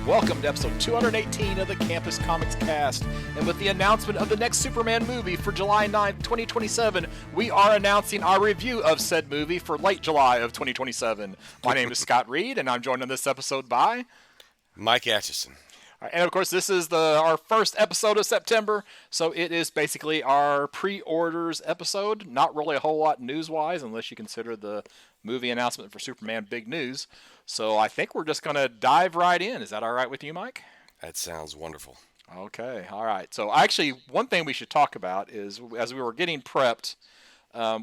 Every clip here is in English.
Welcome to episode 218 of the Campus Comics Cast, and with the announcement of the next Superman movie for July 9th, 2027, we are announcing our review of said movie for late July of 2027. My name is Scott Reed, and I'm joined on this episode by Mike Atchison. And of course, this is our first episode of September, so it is basically our pre-orders episode. Not really a whole lot news-wise, unless you consider the movie announcement for Superman big news. So I think we're just going to dive right in. Is that all right with you, Mike? That sounds wonderful. Okay, all right. So actually, one thing we should talk about is, as we were getting prepped,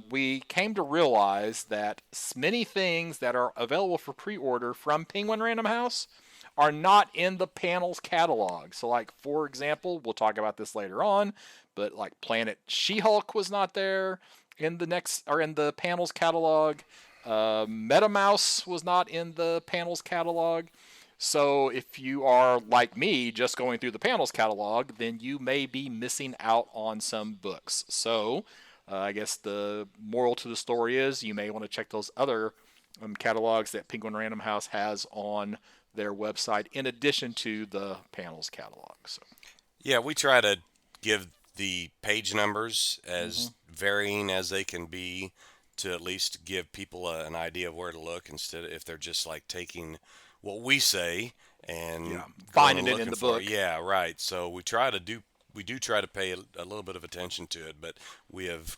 we came to realize that many things that are available for pre-order from Penguin Random House are not in the panel's catalog. So, like, for example, we'll talk about this later on, but like Planet She-Hulk was not there in the panel's catalog. MetaMouse was not in the panel's catalog. So if you are like me, just going through the panel's catalog, then you may be missing out on some books. So I guess the moral to the story is you may want to check those other catalogs that Penguin Random House has on their website in addition to the panel's catalog. So yeah, we try to give the page numbers as varying as they can be, to at least give people an idea of where to look, instead of if they're just like taking what we say and finding it in the book. Yeah, right. So we do try to pay a little bit of attention to it, but we have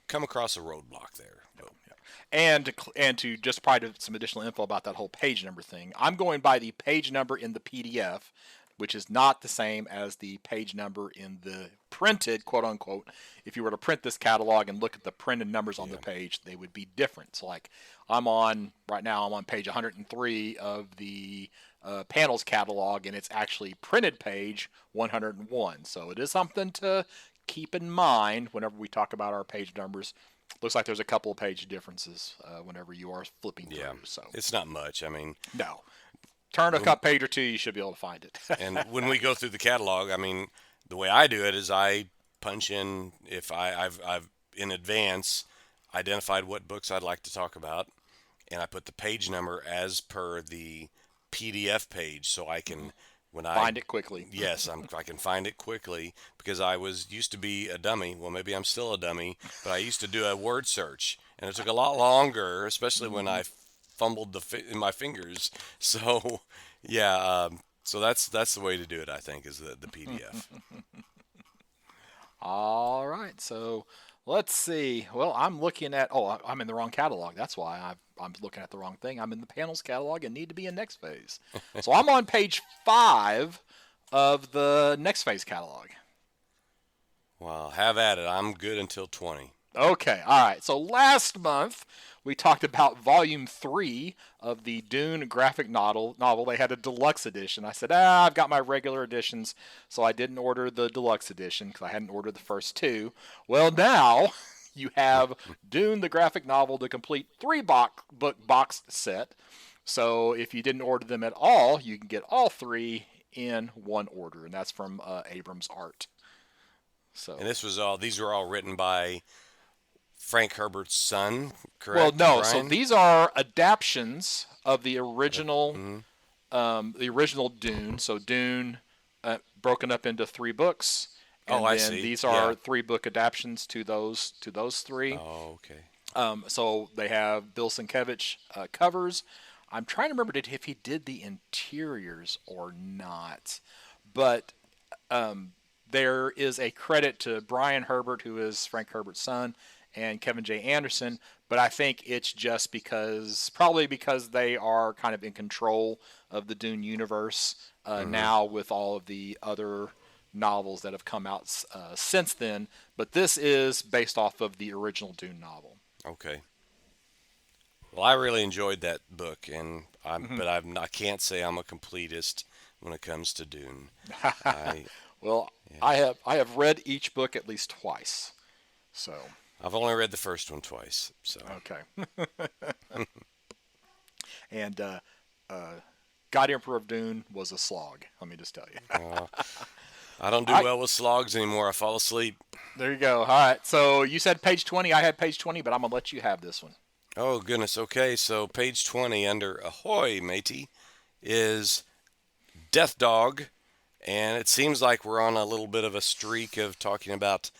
come across a roadblock there. And to just provide some additional info about that whole page number thing, I'm going by the page number in the PDF, which is not the same as the page number in the printed, quote-unquote. If you were to print this catalog and look at the printed numbers on the page, they would be different. So, like, right now I'm on page 103 of the panels catalog, and it's actually printed page 101. So it is something to keep in mind whenever we talk about our page numbers. Looks like there's a couple of page differences whenever you are flipping through. So it's not much. I mean, no. Turn a page or two, you should be able to find it. And when we go through the catalog, I mean, the way I do it is I punch in, if I've in advance identified what books I'd like to talk about, and I put the page number as per the PDF page, so I can find it quickly. Yes, I can find it quickly, because I used to be a dummy. Well, maybe I'm still a dummy, but I used to do a word search, and it took a lot longer, especially when I fumbled in my fingers. So yeah, so that's the way to do it, I think, is the PDF. All right, so let's see. Well, I'm looking at I'm in the wrong catalog. That's why I'm looking at the wrong thing. I'm in the panels catalog and need to be in Next Phase. So I'm on page 5 of the Next Phase catalog. Well, have at it. I'm good until 20. Okay, all right. So last month we talked about Volume 3 of the Dune graphic novel. They had a deluxe edition. I said, I've got my regular editions, so I didn't order the deluxe edition because I hadn't ordered the first 2. Well, now you have Dune the graphic novel, the complete 3-book box set. So if you didn't order them at all, you can get all 3 in one order, and that's from Abrams Art. So, and these were all written by Frank Herbert's son, correct? Well, no. Brian? So these are adaptions of the original, Dune. So Dune, broken up into 3 books. And I see. These are 3-book adaptions to those 3. Oh, okay. So they have Bill Sienkiewicz covers. I'm trying to remember if he did the interiors or not, but there is a credit to Brian Herbert, who is Frank Herbert's son, and Kevin J. Anderson, but I think it's just probably because they are kind of in control of the Dune universe now, with all of the other novels that have come out since then. But this is based off of the original Dune novel. Okay. Well, I really enjoyed that book, but I can't say I'm a completist when it comes to Dune. Well, yeah. I have read each book at least twice. So, I've only read the first one twice. So, okay. And uh, God Emperor of Dune was a slog. Let me just tell you. uh, I don't All do right, well with slogs anymore. I fall asleep. there you go. All right. So you said page 20. I had page 20, but I'm gonna let you have this one. Oh, goodness. Okay, so page 20 under Ahoy, matey, is Death Dog. And it seems like we're on a little bit of a streak of talking about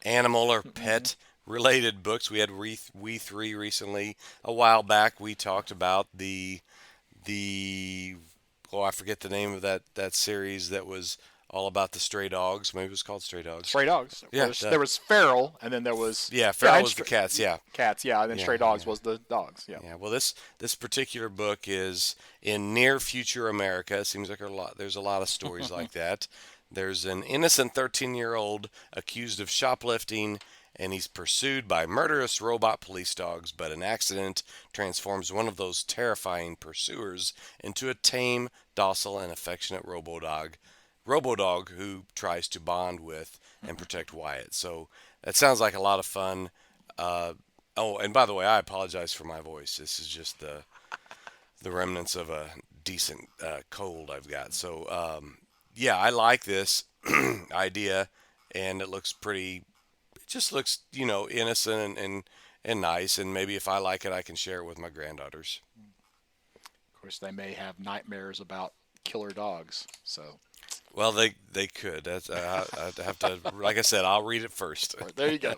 animal or Hmm. pet related books. We had We Three recently. A while back, we talked about the oh, I forget the name of that series that was all about the stray dogs. Maybe it was called Stray Dogs. Stray dogs. Yeah, There was feral, and then there was yeah. yeah, Feral and was the cats. Yeah, cats. Yeah, and then yeah, stray dogs yeah. was the dogs. Yeah. Yeah, well, this particular book is in near future America. It seems like there's a lot of stories like that. There's an innocent 13-year-old accused of shoplifting, and he's pursued by murderous robot police dogs. But an accident transforms one of those terrifying pursuers into a tame, docile, and affectionate Robodog who tries to bond with and protect Wyatt. So that sounds like a lot of fun. Uh, Oh, and by the way, I apologize for my voice. This is just the remnants of a decent cold I've got. So, yeah, I like this idea, and it looks pretty. It just looks, innocent and nice. And maybe if I like it, I can share it with my granddaughters. Of course, they may have nightmares about killer dogs. So Well, they could. I'd have to, like I said, I'll read it first. there you go.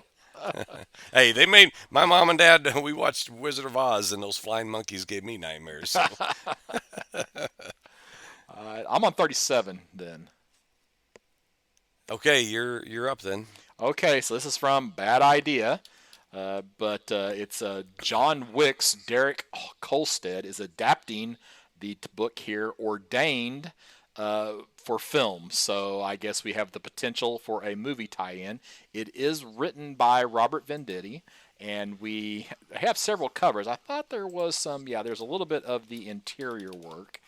Hey, they made my mom and dad. We watched Wizard of Oz, and those flying monkeys gave me nightmares. So, I'm on 37 then. okay, you're up then. Okay, so this is from Bad Idea, but it's John Wick's Derek Kolstad is adapting the book here, Ordained, for film. So I guess we have the potential for a movie tie-in. It is written by Robert Venditti, and we have several covers. I thought there was some, yeah, there's a little bit of the interior work,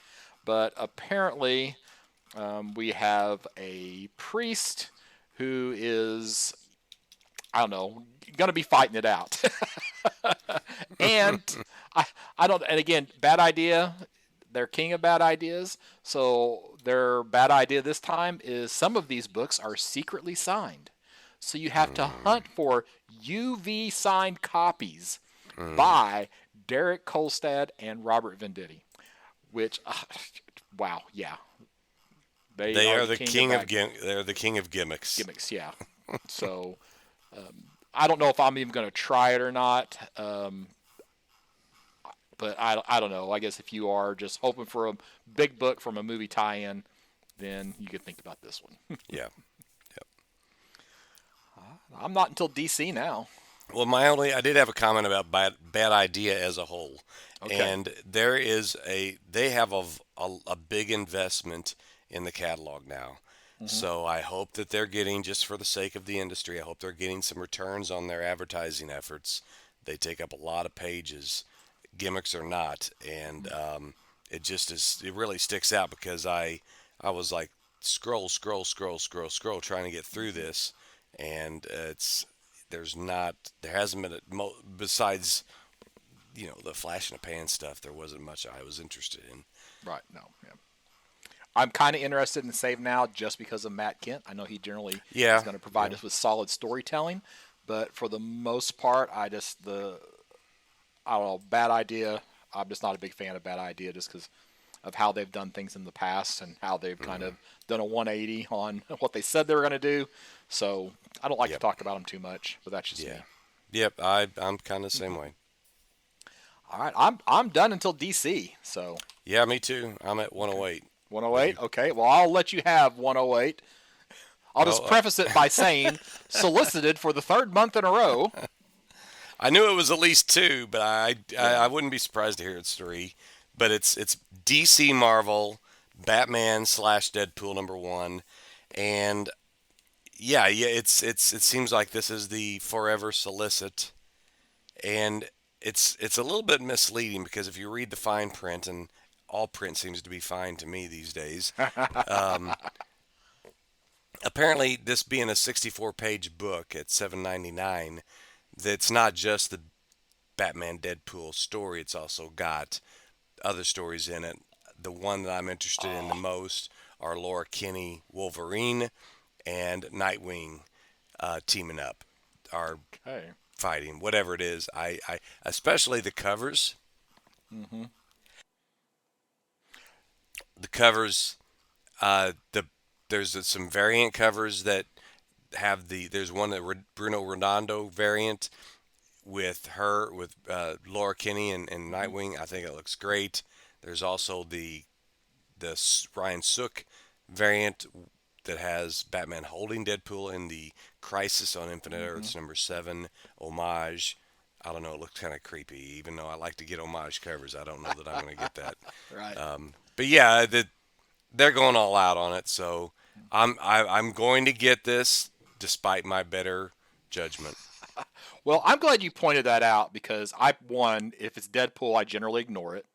but apparently we have a priest who is, I don't know, going to be fighting it out. And I don't, and again, Bad Idea, they're king of bad ideas. So their bad idea this time is some of these books are secretly signed. So you have to Mm, hunt for UV signed copies mm. by Derek Kolstad and Robert Venditti, which, wow, yeah, they They are are the the king of king of bad they're the king of gimmicks. gimmicks, yeah. So I don't know if I'm even going to try it or not. But I don't know. I guess if you are just hoping for a big book from a movie tie-in, then you could think about this one. Yeah. I'm not until DC now. Well, I did have a comment about bad idea as a whole, Okay. and they have a big investment in the catalog now. Hmm. So I hope that they're getting, just for the sake of the industry, I hope they're getting some returns on their advertising efforts. They take up a lot of pages, gimmicks or not, and it just is. It really sticks out because I was like scroll, trying to get through this, and there hasn't been besides the flash in the pan stuff. There wasn't much I was interested in. Right. No. Yeah. I'm kind of interested in Save Now just because of Matt Kent. I know he generally is Yeah, going to provide yeah, us with solid storytelling, but for the most part, I don't know, Bad Idea. I'm just not a big fan of Bad Idea just because of how they've done things in the past and how they've kind hmm of done a 180 on what they said they were going to do. So I don't like to yep, talk about them too much, but that's just yeah, me. yep. I'm kind of the same way. All right, I'm done until DC. So Yeah, me too. I'm at okay, 108. What do 108. you? Okay, well I'll let you have 108. I'll Well, just preface it by saying solicited for the third month in a row. I knew it was at least two, but I Yeah. wouldn't be surprised to hear it's three. But it's DC Marvel, Batman slash Deadpool #1, and yeah. It seems like this is the forever solicit, and it's a little bit misleading because if you read the fine print, and all print seems to be fine to me these days, um, apparently, this being a 64-page book at 7.99, that's not just the Batman Deadpool story. It's also got other stories in it. The one that I'm interested in the Oh, most are Laura Kinney Wolverine and Nightwing teaming up, are okay. fighting, whatever it is. I especially the covers. Hmm. The covers. The There's some variant covers that have there's one that Bruno Redondo variant with her with Laura Kinney and Hmm. Nightwing. I think it looks great. There's also the Ryan Sook variant that has Batman holding Deadpool in the Crisis on Infinite Hmm. Earths #7 homage. I don't know. It looks kind of creepy. Even though I like to get homage covers, I don't know that I'm going to get that. Right. But yeah, they're going all out on it. So I'm going to get this despite my better judgment. Well, I'm glad you pointed that out because one, if it's Deadpool, I generally ignore it.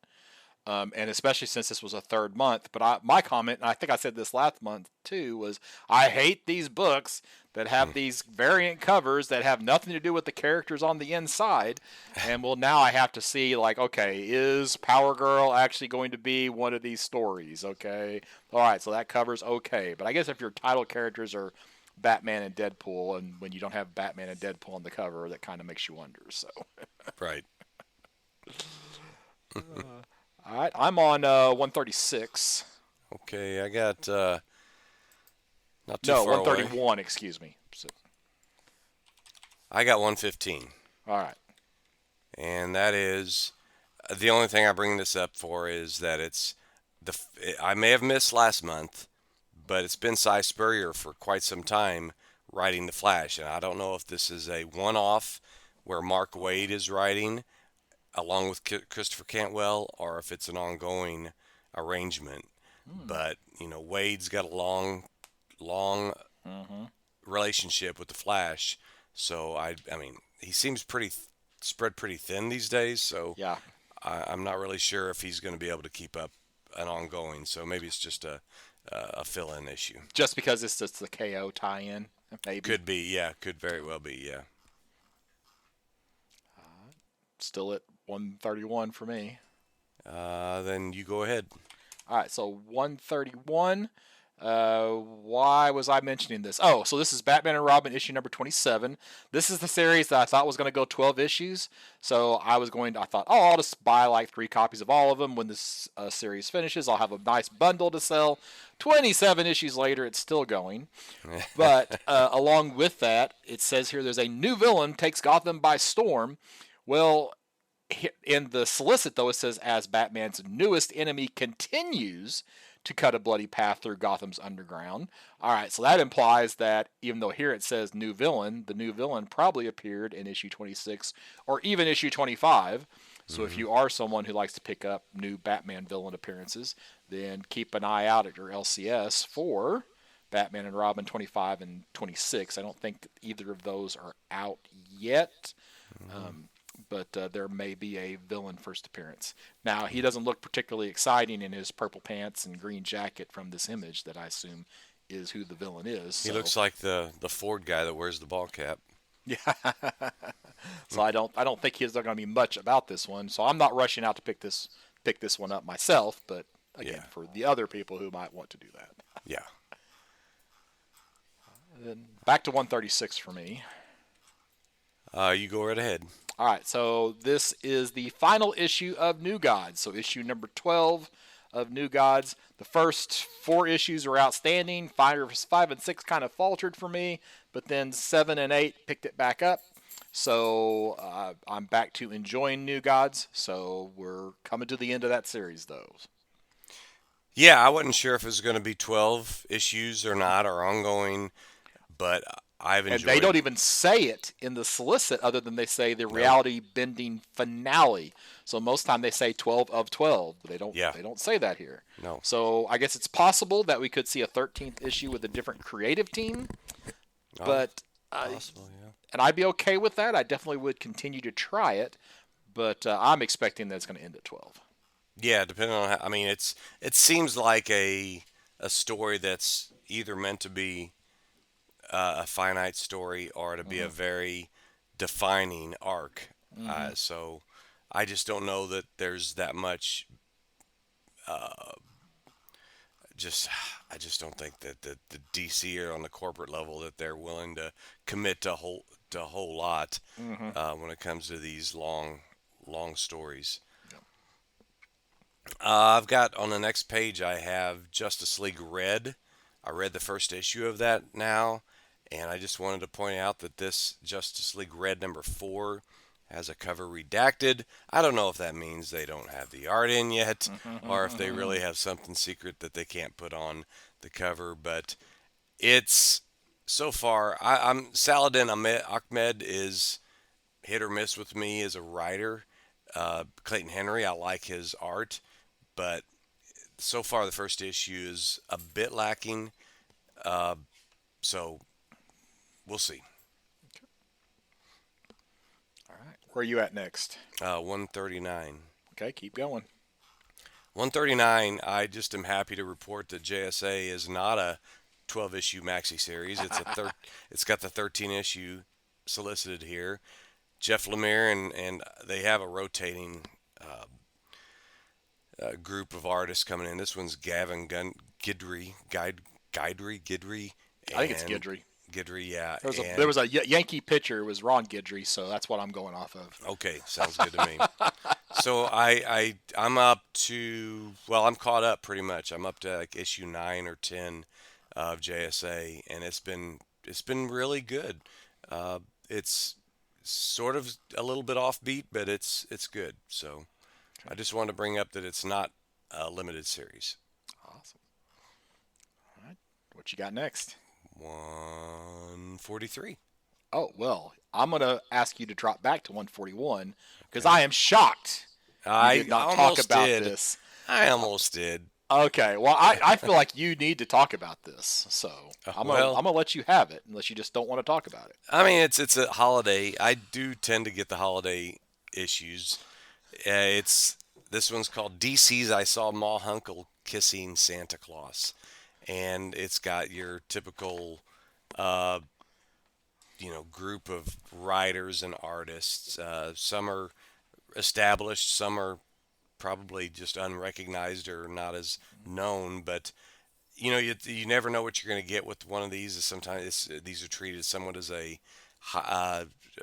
And especially since this was a third month. But my comment, and I think I said this last month too, was I hate these books that have Hmm. these variant covers that have nothing to do with the characters on the inside. And well, now I have to see, like, okay, is Power Girl actually going to be one of these stories? Okay, all right, so that cover's okay. But I guess if your title characters are Batman and Deadpool, and when you don't have Batman and Deadpool on the cover, that kind of makes you wonder. So, Right. all right, I'm on 136. Okay, I got not too No, far away. 131, excuse me. So, I got 115. all right. And that is the only thing I bring this up for is that the I may have missed last month, but it's been Cy Spurrier for quite some time writing the Flash, and I don't know if this is a one-off where Mark Waid is writing along with Christopher Cantwell, or if it's an ongoing arrangement. Hmm. But Wade's got a long Mm-hmm. relationship with the Flash, so I mean, he seems pretty spread pretty thin these days. So Yeah. I'm not really sure if he's going to be able to keep up an ongoing. So maybe it's just a fill-in issue. Just because it's just the KO tie-in, maybe. Could be, yeah. Could very well be, yeah. Still at 131 for me. Then you go ahead. All right, so 131. Why was I mentioning this? Oh, so this is Batman and Robin issue number 27. This is the series that I thought was going to go 12 issues. So I thought, oh, I'll just buy like 3 copies of all of them when this series finishes. I'll have a nice bundle to sell. 27 issues later, it's still going. But along with that, it says here there's a new villain takes Gotham by storm. Well, in the solicit, though, it says as Batman's newest enemy continues to cut a bloody path through Gotham's underground. All right, so that implies that even though here it says new villain, the new villain probably appeared in issue 26 or even issue 25. So if Hmm. you are someone who likes to pick up new Batman villain appearances, then keep an eye out at your LCS for Batman and Robin 25 and 26. I don't think either of those are out yet. Hmm. Um, but there may be a villain first appearance. Now, he doesn't look particularly exciting in his purple pants and green jacket from this image that I assume is who the villain is. He So, looks like the Ford guy that wears the ball cap. yeah. So I don't think there's going to be much about this one. So I'm not rushing out to pick this one up myself, but again, Yeah, for the other people who might want to do that. yeah. Then back to 136 for me. You go right ahead. All right, so this is the final issue of New Gods. So issue number 12 of New Gods. The first 4 issues are outstanding. Five and six kind of faltered for me, but then 7 and 8 picked it back up. So I'm back to enjoying New Gods. So we're coming to the end of that series, though. Yeah, I wasn't sure if it was going to be 12 issues or not, or ongoing, but I've And they don't enjoyed. even say it in the solicit other than they say the No, reality bending finale. So most time they say 12 of 12, but they don't yeah, they don't say that here. no. So I guess it's possible that we could see a 13th issue with a different creative team, Oh, but possible, yeah. and I'd be okay with that. I definitely would continue to try it, but I'm expecting that it's going to end at 12. Yeah, depending on how, I mean, it seems like a story that's either meant to be. a finite story or to be a very defining arc. Mm-hmm. So I just don't know that there's that much. Uh, just I just don't think that the DC or on the corporate level that they're willing to commit to a whole lot Mm-hmm. when it comes to these long stories. Yep. I've got on the next page I have Justice League Red. I read the first issue of that now, and I just wanted to point out that this Justice League Red number 4 has a cover redacted. I don't know if that means they don't have the art in yet, or if they really have something secret that they can't put on the cover. But it's so far. I'm Saladin Ahmed is hit or miss with me as a writer. Clayton Henry, I like his art, but so far the first issue is a bit lacking. Uh, so we'll see. All right. Where are you at next? 139. Okay, keep going. 139. I just am happy to report that JSA is not a 12 issue maxi series. It's got the 13 issue solicited here. Jeff Lemire and they have a rotating group of artists coming in. This one's Gavin Gidry, Gidry, I think it's and Gidry. Gidry, yeah. There And was a Yankee pitcher. It was Ron Gidry, so that's what I'm going off of. okay, sounds good to me. So I'm up to I'm caught up pretty much. I'm up to like issue 9 or 10 of JSA, and it's been really good. It's sort of a little bit offbeat, but it's good. So I Okay, just wanted to bring up that it's not a limited series. awesome. All right, what you got next? 143. Oh well, I'm gonna ask you to drop back to 141 because Okay. I am shocked you I did not talk almost about did. this. I almost did. Okay, well I feel like you need to talk about this, so Well, I'm gonna let you have it unless you just don't want to talk about it. I mean it's a holiday. I do tend to get the holiday issues. It's this one's called DC's I Saw Ma Hunkel Kissing Santa Claus, and it's got your typical, uh, group of writers and artists. Some are established, some are probably just unrecognized or not as known, but you never know what you're going to get with one of these. Sometimes these are treated somewhat as a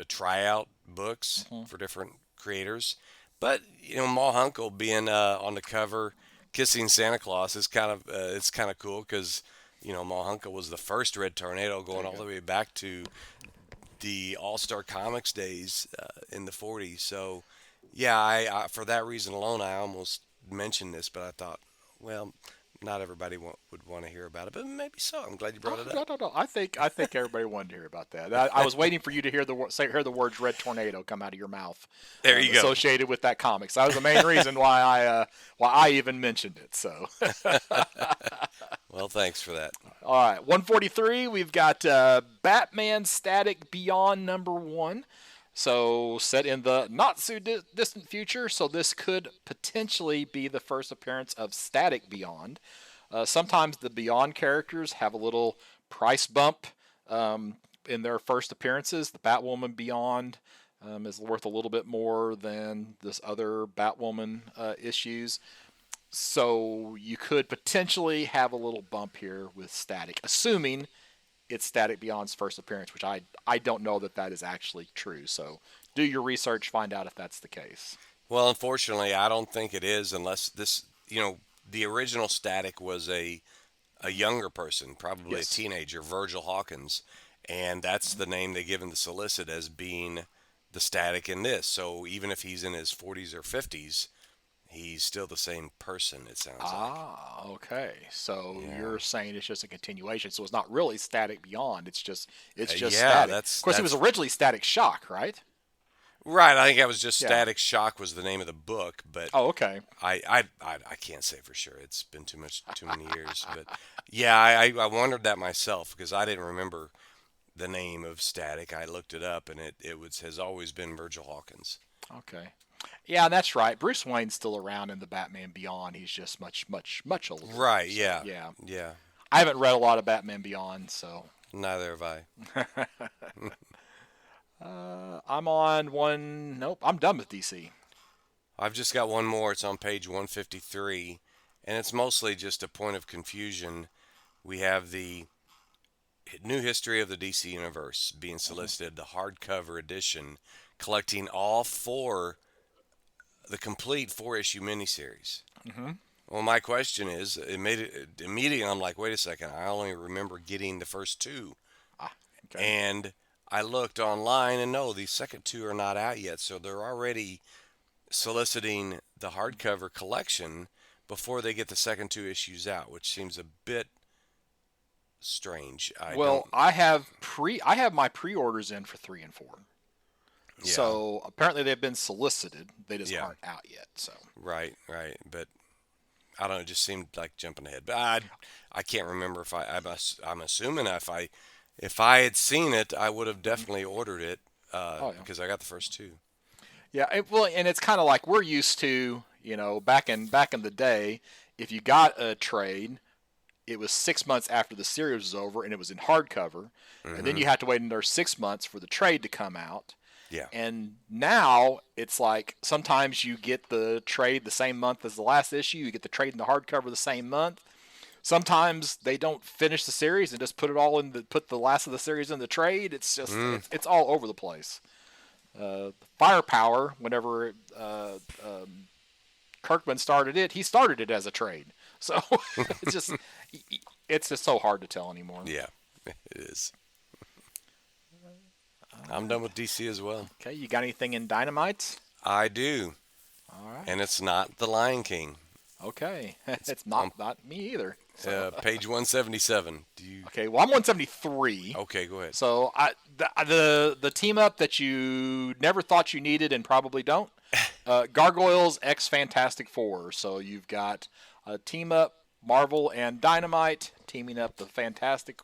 tryout books Hmm. for different creators. But Ma Hunkel being on the cover, kissing Santa Claus is it's kind of cool because Ma Hunkel was the first Red Tornado, There going you all go. the way back to the All Star Comics days in the '40s. So yeah, I for that reason alone, I almost mentioned this, but I thought, well, not everybody would want to hear about it, but maybe so. I'm glad you Oh, brought it up. no, no, no. I think everybody wanted to hear about that. I was waiting for you to hear the words "red tornado" come out of your mouth, There you go. associated with that comic. So that was the main reason why I even mentioned it. So, Well, thanks for that. all right, 143. We've got Batman Static Beyond #1. So set in the not so distant future. So this could potentially be the first appearance of Static Beyond. Sometimes the Beyond characters have a little price bump in their first appearances. The Batwoman Beyond is worth a little bit more than this other Batwoman issues. So you could potentially have a little bump here with Static, assuming it's Static Beyond's first appearance, which I don't know that that is actually true. So do your research, find out if that's the case. Well, unfortunately, I don't think it is unless the original Static was a younger person, probably a Yes. teenager, Virgil Hawkins, and that's the name they give in the solicit as being the Static in this. So even if he's in his 40s or 50s, he's still the same person, it sounds like. Ah, okay. So Yeah. you're saying it's just a continuation. So it's not really Static Beyond. It's just Yeah, Static. that's Of course, he was that's originally Static Shock, right? right. I think that was just Yeah. Static Shock was the name of the book, but Oh, okay. I can't say for sure. It's been too many years, but yeah, I wondered that myself because I didn't remember the name of Static. I looked it up, and it has always been Virgil Hawkins. Okay. Yeah, that's right. Bruce Wayne's still around in the Batman Beyond. He's just much, much, much older. Right? So Yeah, yeah, yeah. I haven't read a lot of Batman Beyond, so Neither have I. I'm on one. Nope, I'm done with DC. I've just got one more. It's on page 153, and it's mostly just a point of confusion. We have the new history of the DC Universe being Hmm. solicited, the hardcover edition, collecting all four, the complete four-issue miniseries. Hmm. Well, my question is, it made it immediately. I'm like, wait a second. I only remember getting the first two, Ah, okay. and I looked online, and no, these second two are not out yet. So they're already soliciting the hardcover collection before they get the second two issues out, which seems a bit strange. I don't. Well, I have my pre-orders in for 3 and 4. Yeah, So apparently they've been solicited. They just yeah, aren't out yet. So right, right. But I don't know. It just seemed like jumping ahead. But I can't remember if I'm assuming if I had seen it, I would have definitely ordered it oh yeah. because I got the first two. Yeah, well, and it's kind of like we're used to, back in the day, if you got a trade, it was 6 months after the series was over, and it was in hardcover, and then Mm-hmm. you had to wait another 6 months for the trade to come out. Yeah. And now it's like sometimes you get the trade the same month as the last issue, you get the trade in the hardcover the same month. Sometimes they don't finish the series and just put the last of the series in the trade. It's just Mm. it's all over the place. Firepower, whenever Kirkman started it, he started it as a trade. So it's just it's just so hard to tell anymore. Yeah. It is. I'm done with DC as well. Okay, you got anything in Dynamite? I do, All right. and it's not the Lion King. Okay, It's it's on not me either. So page 177. Do you? okay, well I'm 173. Okay, go ahead. So the team up that you never thought you needed and probably don't, Gargoyles X Fantastic Four. So you've got a team up Marvel and Dynamite teaming up the Fantastic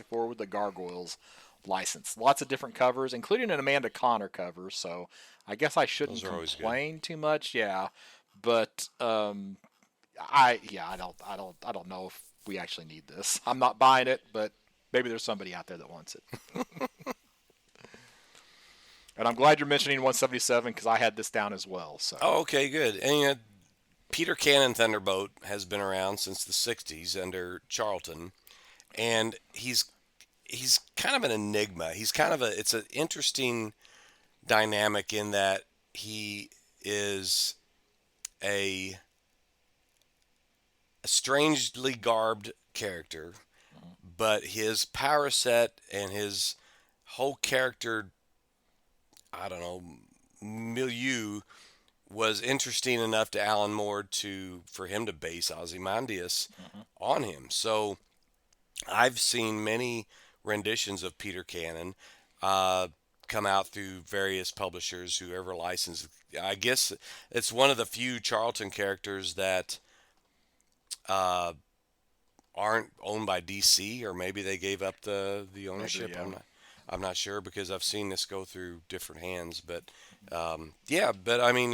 Four with the Gargoyles license. Lots of different covers, including an Amanda Connor cover. So I guess I Those shouldn't are always good. complain too much. Yeah, but I don't know if we actually need this. I'm not buying it, but maybe there's somebody out there that wants it. And I'm glad you're mentioning 177 because I had this down as well. So Oh, okay, good. And Peter Cannon Thunderbolt has been around since the '60s under Charlton, and he's kind of an enigma. He's kind of a it's an interesting dynamic in that he is a, a strangely garbed character, but his power set and his whole character, I don't know, milieu was interesting enough to Alan Moore for him to base Ozymandias mhm. on him. So I've seen many renditions of Peter Cannon uh, come out through various publishers, whoever licensed. I guess it's one of the few Charlton characters that uh, aren't owned by DC, or maybe they gave up the Maybe ownership. yeah. I'm not sure because I've seen this go through different hands. But yeah, but I mean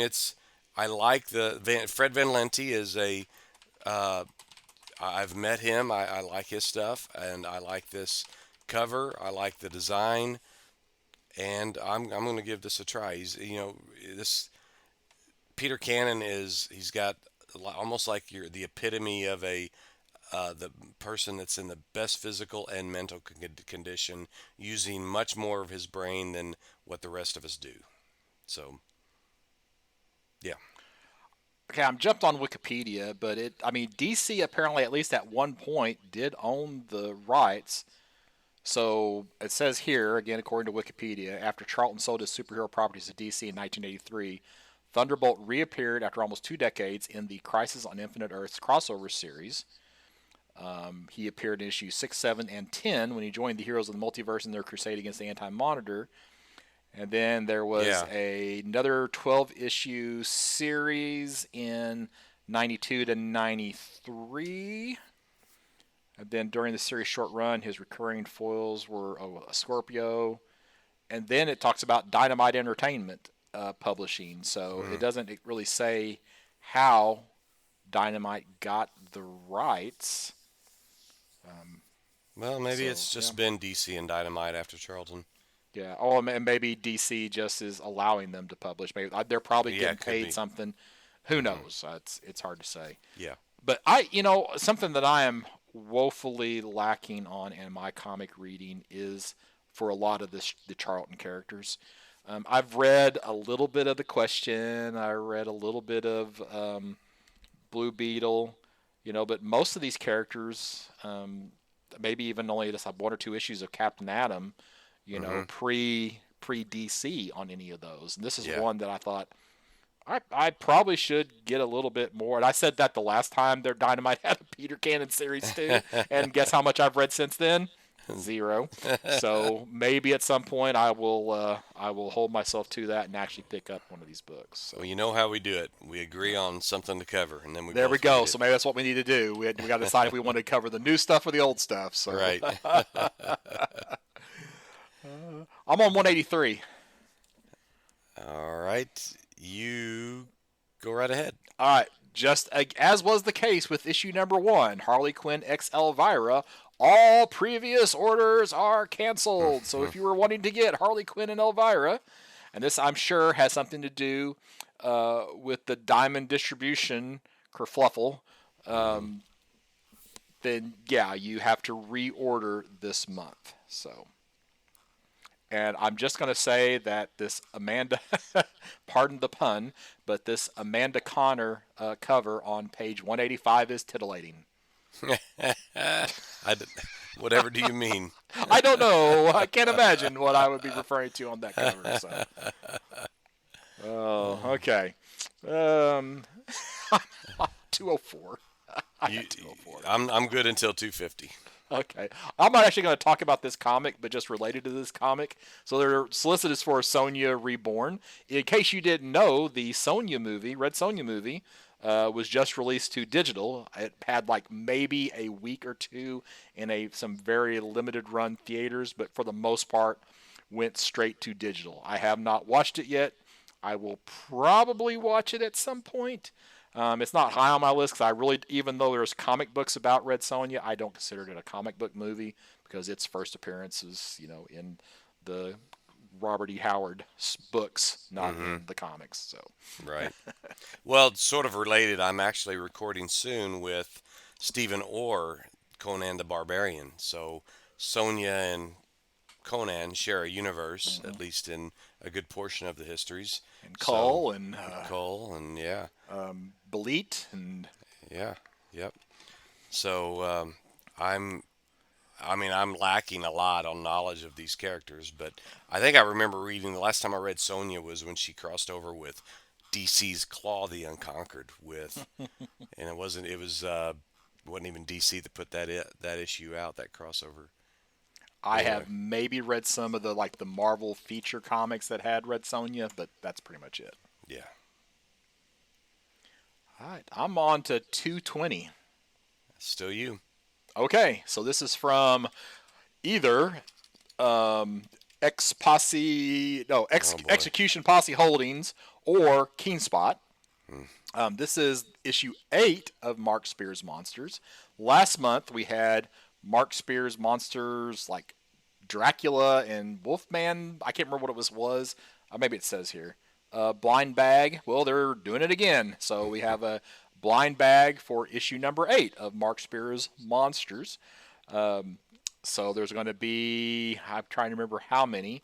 I like Fred Van Lente is a uh, I've met him. I like his stuff, and I like this cover. I like the design, and I'm going to give this a try. This Peter Cannon he's got almost like you're the epitome of the person that's in the best physical and mental condition, using much more of his brain than what the rest of us do. So yeah, Okay, I'm jumped on Wikipedia, but I mean, DC apparently at least at one point did own the rights. So it says here, again, according to Wikipedia, after Charlton sold his superhero properties to DC in 1983, Thunderbolt reappeared after almost 2 decades in the Crisis on Infinite Earths crossover series. He appeared in issues 6, 7, and 10 when he joined the heroes of the multiverse in their crusade against the Anti-Monitor. And then there was yeah, another 12-issue series in 92 to 93. And then during the series' short run, his recurring foils were a Scorpio. And then it talks about Dynamite Entertainment publishing. So it mm, doesn't really say how Dynamite got the rights. Um, Well, maybe So it's yeah, just been DC and Dynamite after Charlton. yeah. Oh, and maybe DC just is allowing them to publish. Maybe they're probably Yeah, getting it could paid be. something. Who Hmm. knows? It's hard to say. Yeah. But something that I am woefully lacking on in my comic reading is for a lot of the Charlton characters. I've read a little bit of the Question. I read a little bit of Blue Beetle, but most of these characters, maybe even only just like one or two issues of Captain Atom, Hmm. pre DC on any of those. And this is Yeah. one that I thought I probably should get a little bit more. And I said that the last time their Dynamite had a Peter Cannon series too. And guess how much I've read since then? Zero. So maybe at some point I will hold myself to that and actually pick up one of these books. Well, So you know how we do it. We agree on something to cover, and then we there we both read go. it. So maybe that's what we need to do. We got to decide if we want to cover the new stuff or the old stuff. So Right. I'm on 183. All right. You go right ahead. All right. Just as was the case with issue number 1, Harley Quinn X Elvira, all previous orders are canceled. So if you were wanting to get Harley Quinn and Elvira, and this I'm sure has something to do with the Diamond distribution kerfluffle, Hmm. then yeah, you have to reorder this month. So, and I'm just going to say that this Amanda, pardon the pun, but this Amanda Connor cover on page 185 is titillating. I d- whatever do you mean? I don't know. I can't imagine what I would be referring to on that cover. So, oh, okay. Um, 204. I You, got 204. I'm good until 250. Okay. I'm not actually going to talk about this comic, but just related to this comic. So they're solicitors for Sonya Reborn. In case you didn't know, the Sonya movie, Red Sonya movie, was just released to digital. It had like maybe a week or two in some very limited run theaters, but for the most part, went straight to digital. I have not watched it yet. I will probably watch it at some point. It's not high on my list because I really, even though there's comic books about Red Sonja, I don't consider it a comic book movie because its first appearance is, in the Robert E. Howard books, not Hmm. in the comics. So, Right. Well, sort of related. I'm actually recording soon with Stephen Orr, Conan the Barbarian. So Sonia and Conan share a universe, mhm. at least in a good portion of the histories. And So Cull and Cole and yeah, Belit and yeah, yep. So I'm, I mean, I'm lacking a lot on knowledge of these characters, but I think I remember reading the last time I read Sonya was when she crossed over with DC's Claw the Unconquered with, and wasn't even DC that put that issue out, that crossover. But I anyway, have maybe read some of the Marvel feature comics that had Red Sonja, but that's pretty much it. yeah, All right, I'm on to 220. still you. Okay, so this is from either um, Ex Posse, no, Oh boy. Execution Posse Holdings or Keenspot. Hmm. This is issue 8 of Mark Spears Monsters. Last month we had Mark Spears Monsters like Dracula and Wolfman. I can't remember what it was. Maybe it says here. Blind Bag. Well, they're doing it again. So we have a blind bag for issue number 8 of Mark Spears Monsters. So there's going to be, I'm trying to remember how many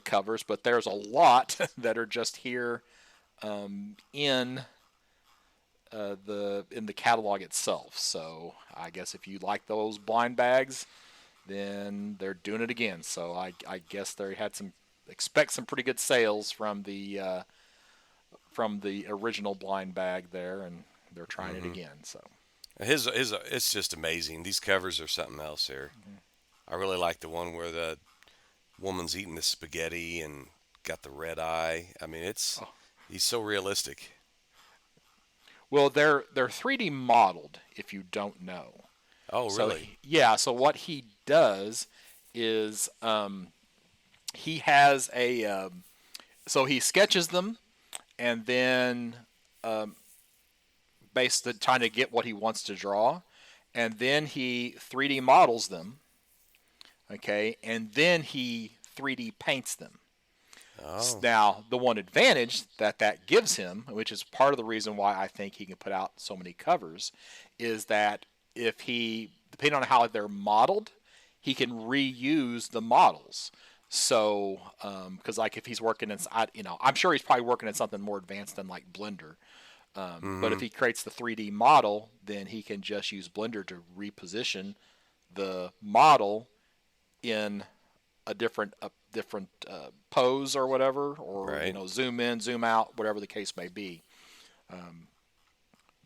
covers, but there's a lot that are just here in the catalog itself. So I guess if you like those blind bags, then they're doing it again. So I guess they had expect some pretty good sales from the original blind bag there, and they're trying it Hmm. again. So His it's just amazing. These covers are something else here. I really like the one where the woman's eating the spaghetti and got the red eye. I mean, oh, he's so realistic. well, they're 3D modeled. If you don't know, Oh, so really? yeah. So what he does is he has so he sketches them and then based trying to get what he wants to draw, and then he 3D models them, Okay, and then he 3D paints them. Oh, Now, the one advantage that that gives him, which is part of the reason why I think he can put out so many covers, is that if he, depending on how they're modeled, he can reuse the models. So, because like if he's working in, I'm sure he's probably working in something more advanced than like Blender. But if mm-hmm. he creates the 3D model, then he can just use Blender to reposition the model in a different pose or whatever, or Right. zoom in, zoom out, whatever the case may be.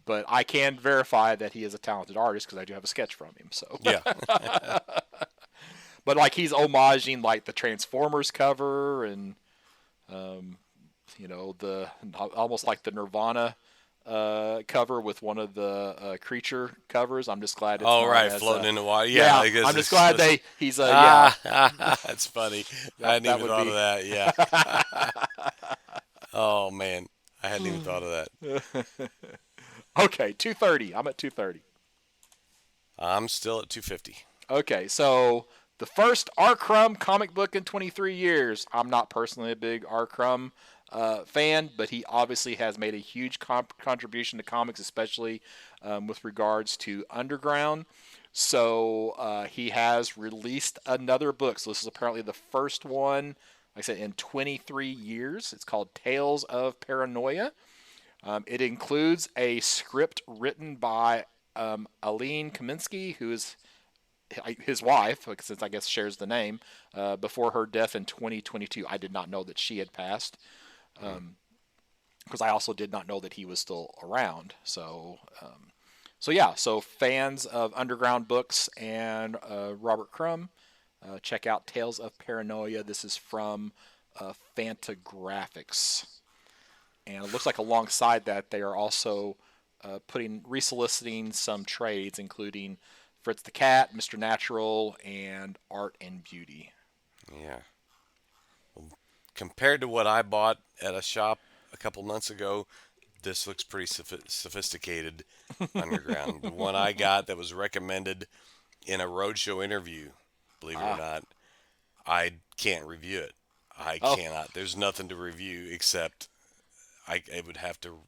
But I can verify that he is a talented artist because I do have a sketch from him. So, Yeah. but like he's homaging like the Transformers cover and the almost like the Nirvana cover with one of the creature covers. I'm just glad it's Oh, not right, as floating in the water. Yeah, yeah. I guess I'm just glad it's he's yeah. that's funny. I Yep, hadn't that even would thought be of that. Yeah. Oh man, I hadn't even thought of that. okay. 230. I'm at 230. I'm still at 250. Okay, so the first R. Crumb comic book in 23 years. I'm not personally a big R. Crumb fan, but he obviously has made a huge contribution to comics, especially with regards to Underground. So he has released another book. So this is apparently the first one, like I said, in 23 years. It's called Tales of Paranoia. It includes a script written by Aline Kaminsky, who is his wife, since I guess shares the name, before her death in 2022. I did not know that she had passed because I also did not know that he was still around. So yeah. So fans of underground books and Robert Crumb, check out Tales of Paranoia. This is from Fantagraphics, and it looks like alongside that they are also resoliciting some trades, including Fritz the Cat, Mr. Natural, and Art and Beauty. Yeah. Compared to what I bought at a shop a couple months ago, this looks pretty sophisticated. Underground. The one I got that was recommended in a roadshow interview, believe it or Ah, not, I can't review it. I oh, cannot. There's nothing to review except it would have to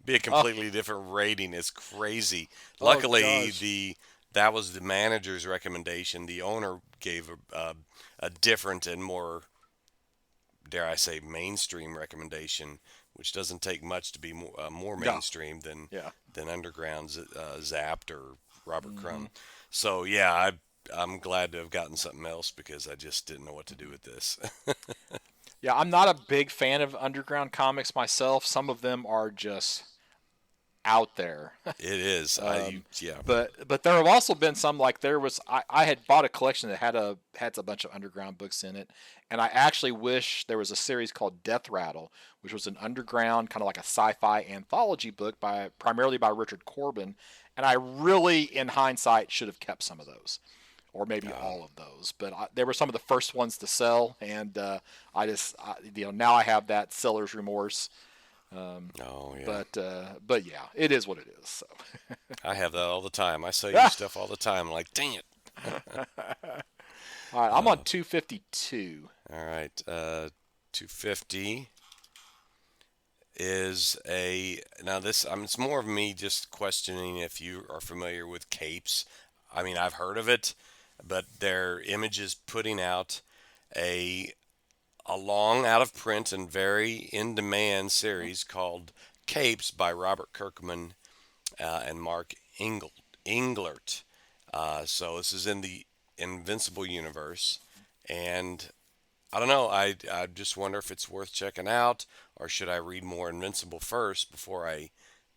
be a oh, completely different rating. It's crazy. oh Luckily, gosh. that was the manager's recommendation. The owner gave a different and more, dare I say, mainstream recommendation, which doesn't take much to be more No, mainstream yeah. than Underground's Zapped or Robert Hmm. Crumb. So yeah, I'm glad to have gotten something else because I just didn't know what to do with this. Yeah, I'm not a big fan of underground comics myself. Some of them are just out there. It is. Yeah. But there have also been some like I had bought a collection that had a bunch of underground books in it, and I actually wish there was a series called Death Rattle, which was an underground kind of like a sci-fi anthology book primarily by Richard Corbin, and I really, in hindsight, should have kept some of those, or maybe Uh, all of those. But they were some of the first ones to sell, and now I have that seller's remorse. Um, oh yeah. but yeah, it is what it is. So. I have that all the time. I sell you stuff all the time. I'm like, dang it. All right, I'm on Uh, 252. all right. 250 is a now this. It's more of me just questioning if you are familiar with capes. I mean, I've heard of it, but their images putting out a a long out of print and very in demand series called Capes by Robert Kirkman and Mark Englert. So this is in the Invincible universe, and I don't know. I just wonder if it's worth checking out, or should I read more Invincible first before I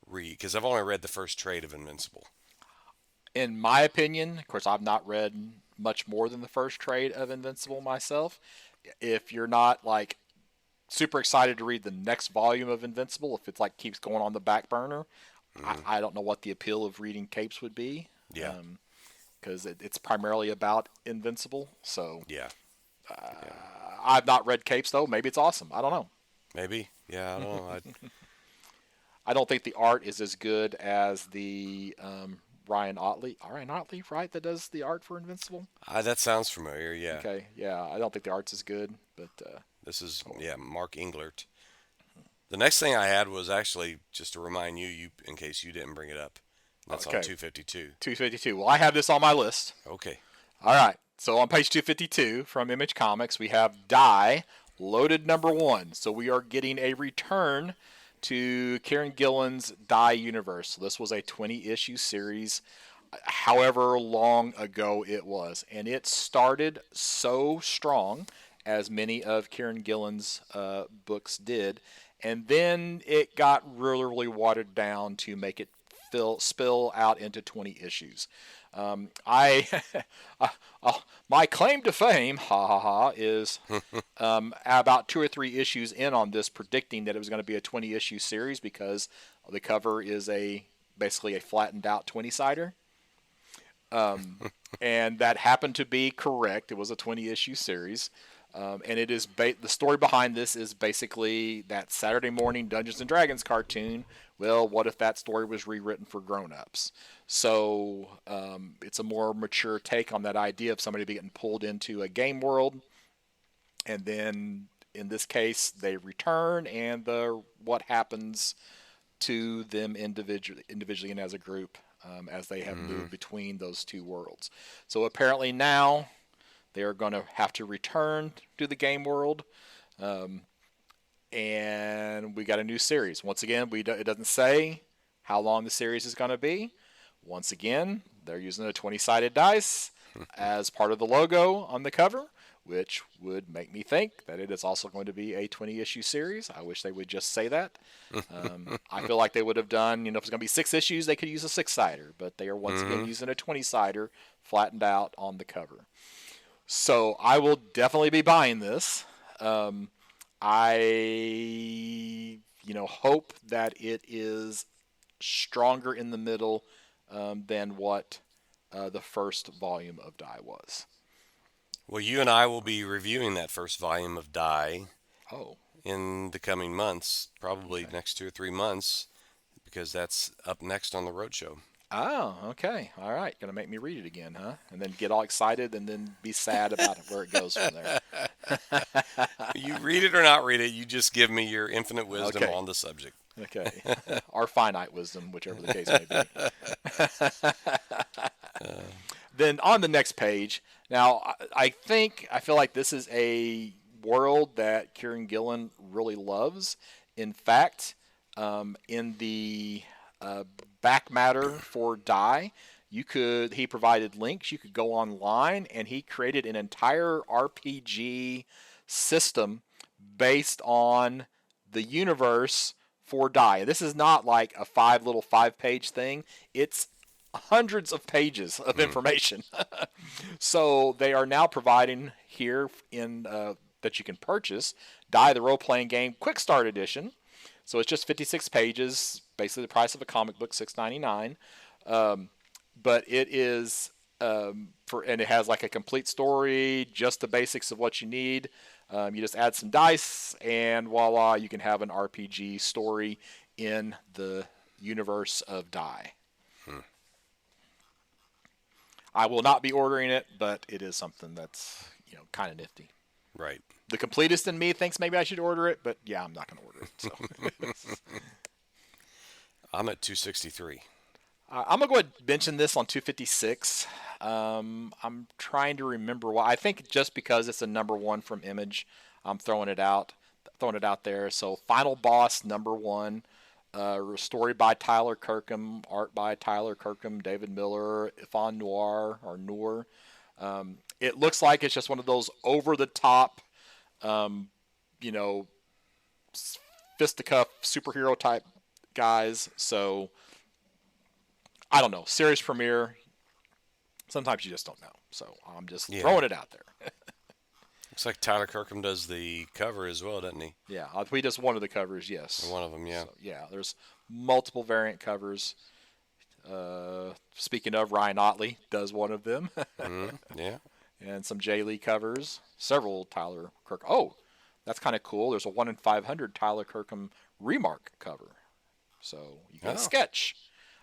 read? Because I've only read the first trade of Invincible. In my opinion, of course, I've not read much more than the first trade of Invincible myself. If you're not like super excited to read the next volume of Invincible, if it's like keeps going on the back burner, Hmm. I don't know what the appeal of reading Capes would be. Yeah, Because it's primarily about Invincible. So yeah, yeah. I've not read Capes though. Maybe it's awesome. I don't know. Maybe. Yeah, I don't know. I don't think the art is as good as the Ryan Otley. Ryan Otley, right? That does the art for Invincible. That sounds familiar. Yeah. Okay, yeah. I don't think the art's as good, but This is Mark Englert. The next thing I had was actually just to remind you in case you didn't bring it up. That's on okay, 252. 252. Well, I have this on my list. Okay. All right. So on page 252 from Image Comics, we have Die loaded #1. So we are getting a return to Kieran Gillen's Die universe. So this was a 20-issue series, however long ago it was, and it started so strong, as many of Kieran Gillen's books did, and then it got really, really watered down to make it spill out into 20 issues. I my claim to fame, is about 2 or 3 issues in on this, predicting that it was going to be a 20-issue series because the cover is basically a flattened out 20-sider. And that happened to be correct. It was a 20-issue series. And it is the story behind this is basically that Saturday morning Dungeons and Dragons cartoon. Well, what if that story was rewritten for grown-ups? So it's a more mature take on that idea of somebody getting pulled into a game world, and then in this case they return, and what happens to them individually and as a group as they have moved between those two worlds. So apparently now they are going to have to return to the game world. And we got a new series. Once again, it doesn't say how long the series is going to be. Once again, they're using a 20-sided dice as part of the logo on the cover, which would make me think that it is also going to be a 20-issue series. I wish they would just say that. I feel like they would have done, if it's going to be 6 issues, they could use a 6-sider, but they are once again using a 20-sider flattened out on the cover. So I will definitely be buying this. I hope that it is stronger in the middle than what the first volume of Die was. Well, you and I will be reviewing that first volume of Die in the coming months, probably next 2 or 3 months, because that's up next on the roadshow. Oh, okay. All right. Going to make me read it again, huh? And then get all excited and then be sad about where it goes from there. You read it or not read it, you just give me your infinite wisdom on the subject. Okay. Or finite wisdom, whichever the case may be. Then on the next page, now I feel like this is a world that Kieran Gillen really loves. In fact, in the back matter for Die, he provided links. You could go online, and he created an entire RPG system based on the universe for Die. This is not like a 5-page thing. It's hundreds of pages of information. So they are now providing here in that you can purchase Die, the role-playing game Quick Start Edition. So it's just 56 pages, basically the price of a comic book, $6.99. But it is and it has like a complete story, just the basics of what you need. You just add some dice, and voila, you can have an RPG story in the universe of Die. I will not be ordering it, but it is something that's kind of nifty. Right. The completist in me thinks maybe I should order it, but yeah, I'm not going to order it. So. I'm at 263. I'm going to go ahead and mention this on 256. I'm trying to remember why. I think just because it's a #1 from Image, I'm throwing it out there. So Final Boss #1, story by Tyler Kirkham, art by Tyler Kirkham, David Miller, Yvonne Noor. It looks like it's just one of those over-the-top, fisticuff superhero type guys. So I don't know. Series premiere. Sometimes you just don't know. So I'm just throwing it out there. Looks like Tyler Kirkham does the cover as well, doesn't he? Yeah, he does one of the covers, yes. One of them, yeah. So, yeah, there's multiple variant covers. Speaking of, Ryan Otley does one of them. Yeah. And some Jay Lee covers. Several Tyler Kirkham. Oh, that's kind of cool. There's a 1 in 500 Tyler Kirkham Remark cover. So you get a sketch.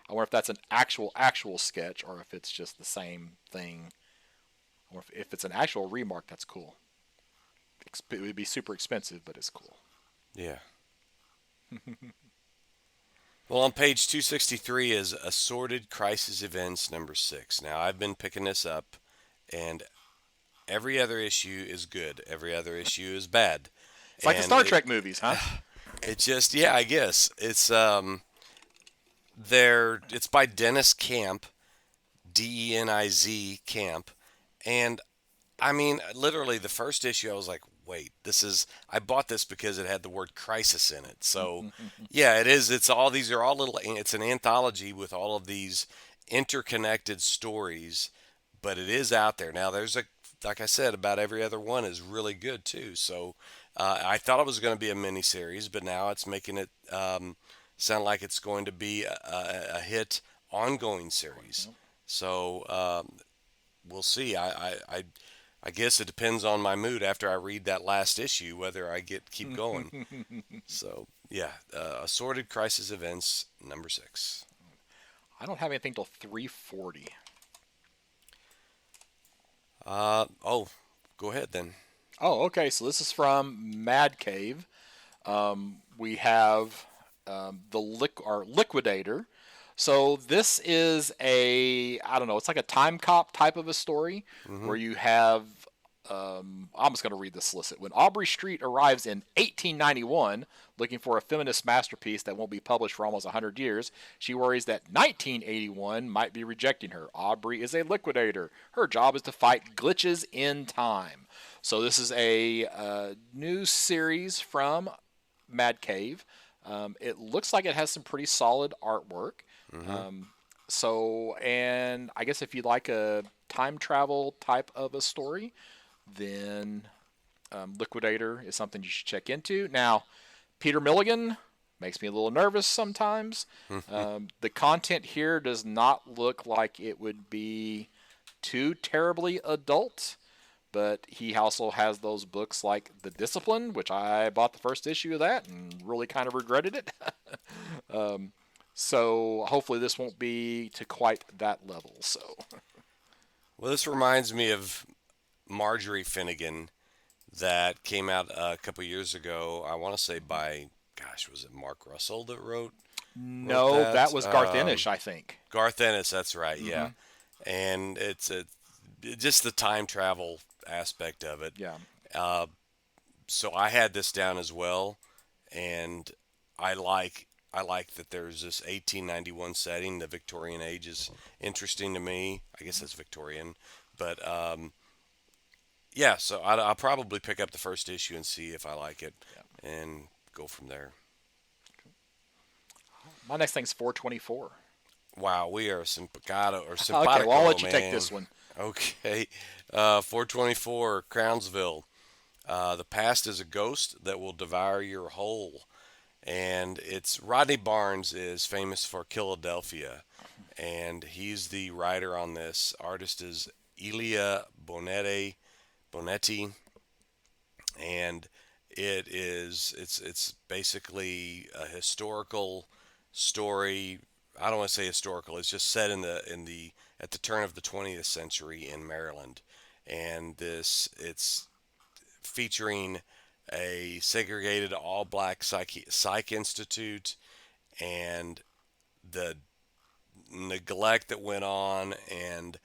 I wonder if that's an actual sketch, or if it's just the same thing, or if it's an actual remark. That's cool. It would be super expensive, but it's cool. Yeah. Well, on page 263 is Assorted Crisis Events number 6. Now, I've been picking this up, and every other issue is good. Every other issue is bad. It's like the And Star Trek movies, huh? it just, yeah, I guess. It's by Dennis Camp, Deniz Camp. And I mean, literally, the first issue, I was like, wait, I bought this because it had the word crisis in it. So, yeah, it is. These are all it's an anthology with all of these interconnected stories, but it is out there. Now, like I said, about every other one is really good, too. So, I thought it was going to be a mini series, but now it's making it sound like it's going to be a hit ongoing series. So, we'll see. I guess it depends on my mood after I read that last issue whether I keep going. So yeah, Assorted Crisis Events number 6. I don't have anything till 340. Oh, go ahead then. Oh, okay. So this is from Mad Cave. We have our liquidator. So this is I don't know, it's like a time cop type of a story Mm-hmm. where you have, I'm just going to read the solicit. When Aubrey Street arrives in 1891 looking for a feminist masterpiece that won't be published for almost 100 years, she worries that 1981 might be rejecting her. Aubrey is a liquidator. Her job is to fight glitches in time. So this is a new series from Mad Cave. It looks like it has some pretty solid artwork. Mm-hmm. And I guess if you like a time travel type of a story, then Liquidator is something you should check into. Now, Peter Milligan makes me a little nervous sometimes. The content here does not look like it would be too terribly adult, but he also has those books like The Discipline, which I bought the first issue of that and really kind of regretted it. So hopefully this won't be to quite that level. So Well, this reminds me of Marjorie Finnegan that came out a couple years ago. I want to say by, gosh, was it Mark Russell that wrote no, that that? was Garth Ennis, I think. Garth Ennis, that's right, Mm-hmm. yeah. And just the time travel aspect of it. Yeah. Uh, so I had this down as well, and I like I like that there's this 1891 setting. The Victorian age is interesting to me. I guess that's Victorian, but yeah. So I'll probably pick up the first issue and see if I like it, Yeah. and go from there. My next thing's 424. Wow, we are simpatico or Okay, well I'll simpatico, let you take man. this one. Okay, 424 Crownsville. The past is a ghost that will devour your whole. And it's Rodney Barnes is famous for Philadelphia, and he's the writer on this. Artist is Elia Bonetti, and it's basically a historical story. I don't want to say historical. It's just set in the at the turn of the 20th century in Maryland, and it's featuring a segregated all black psych institute and the neglect that went on. And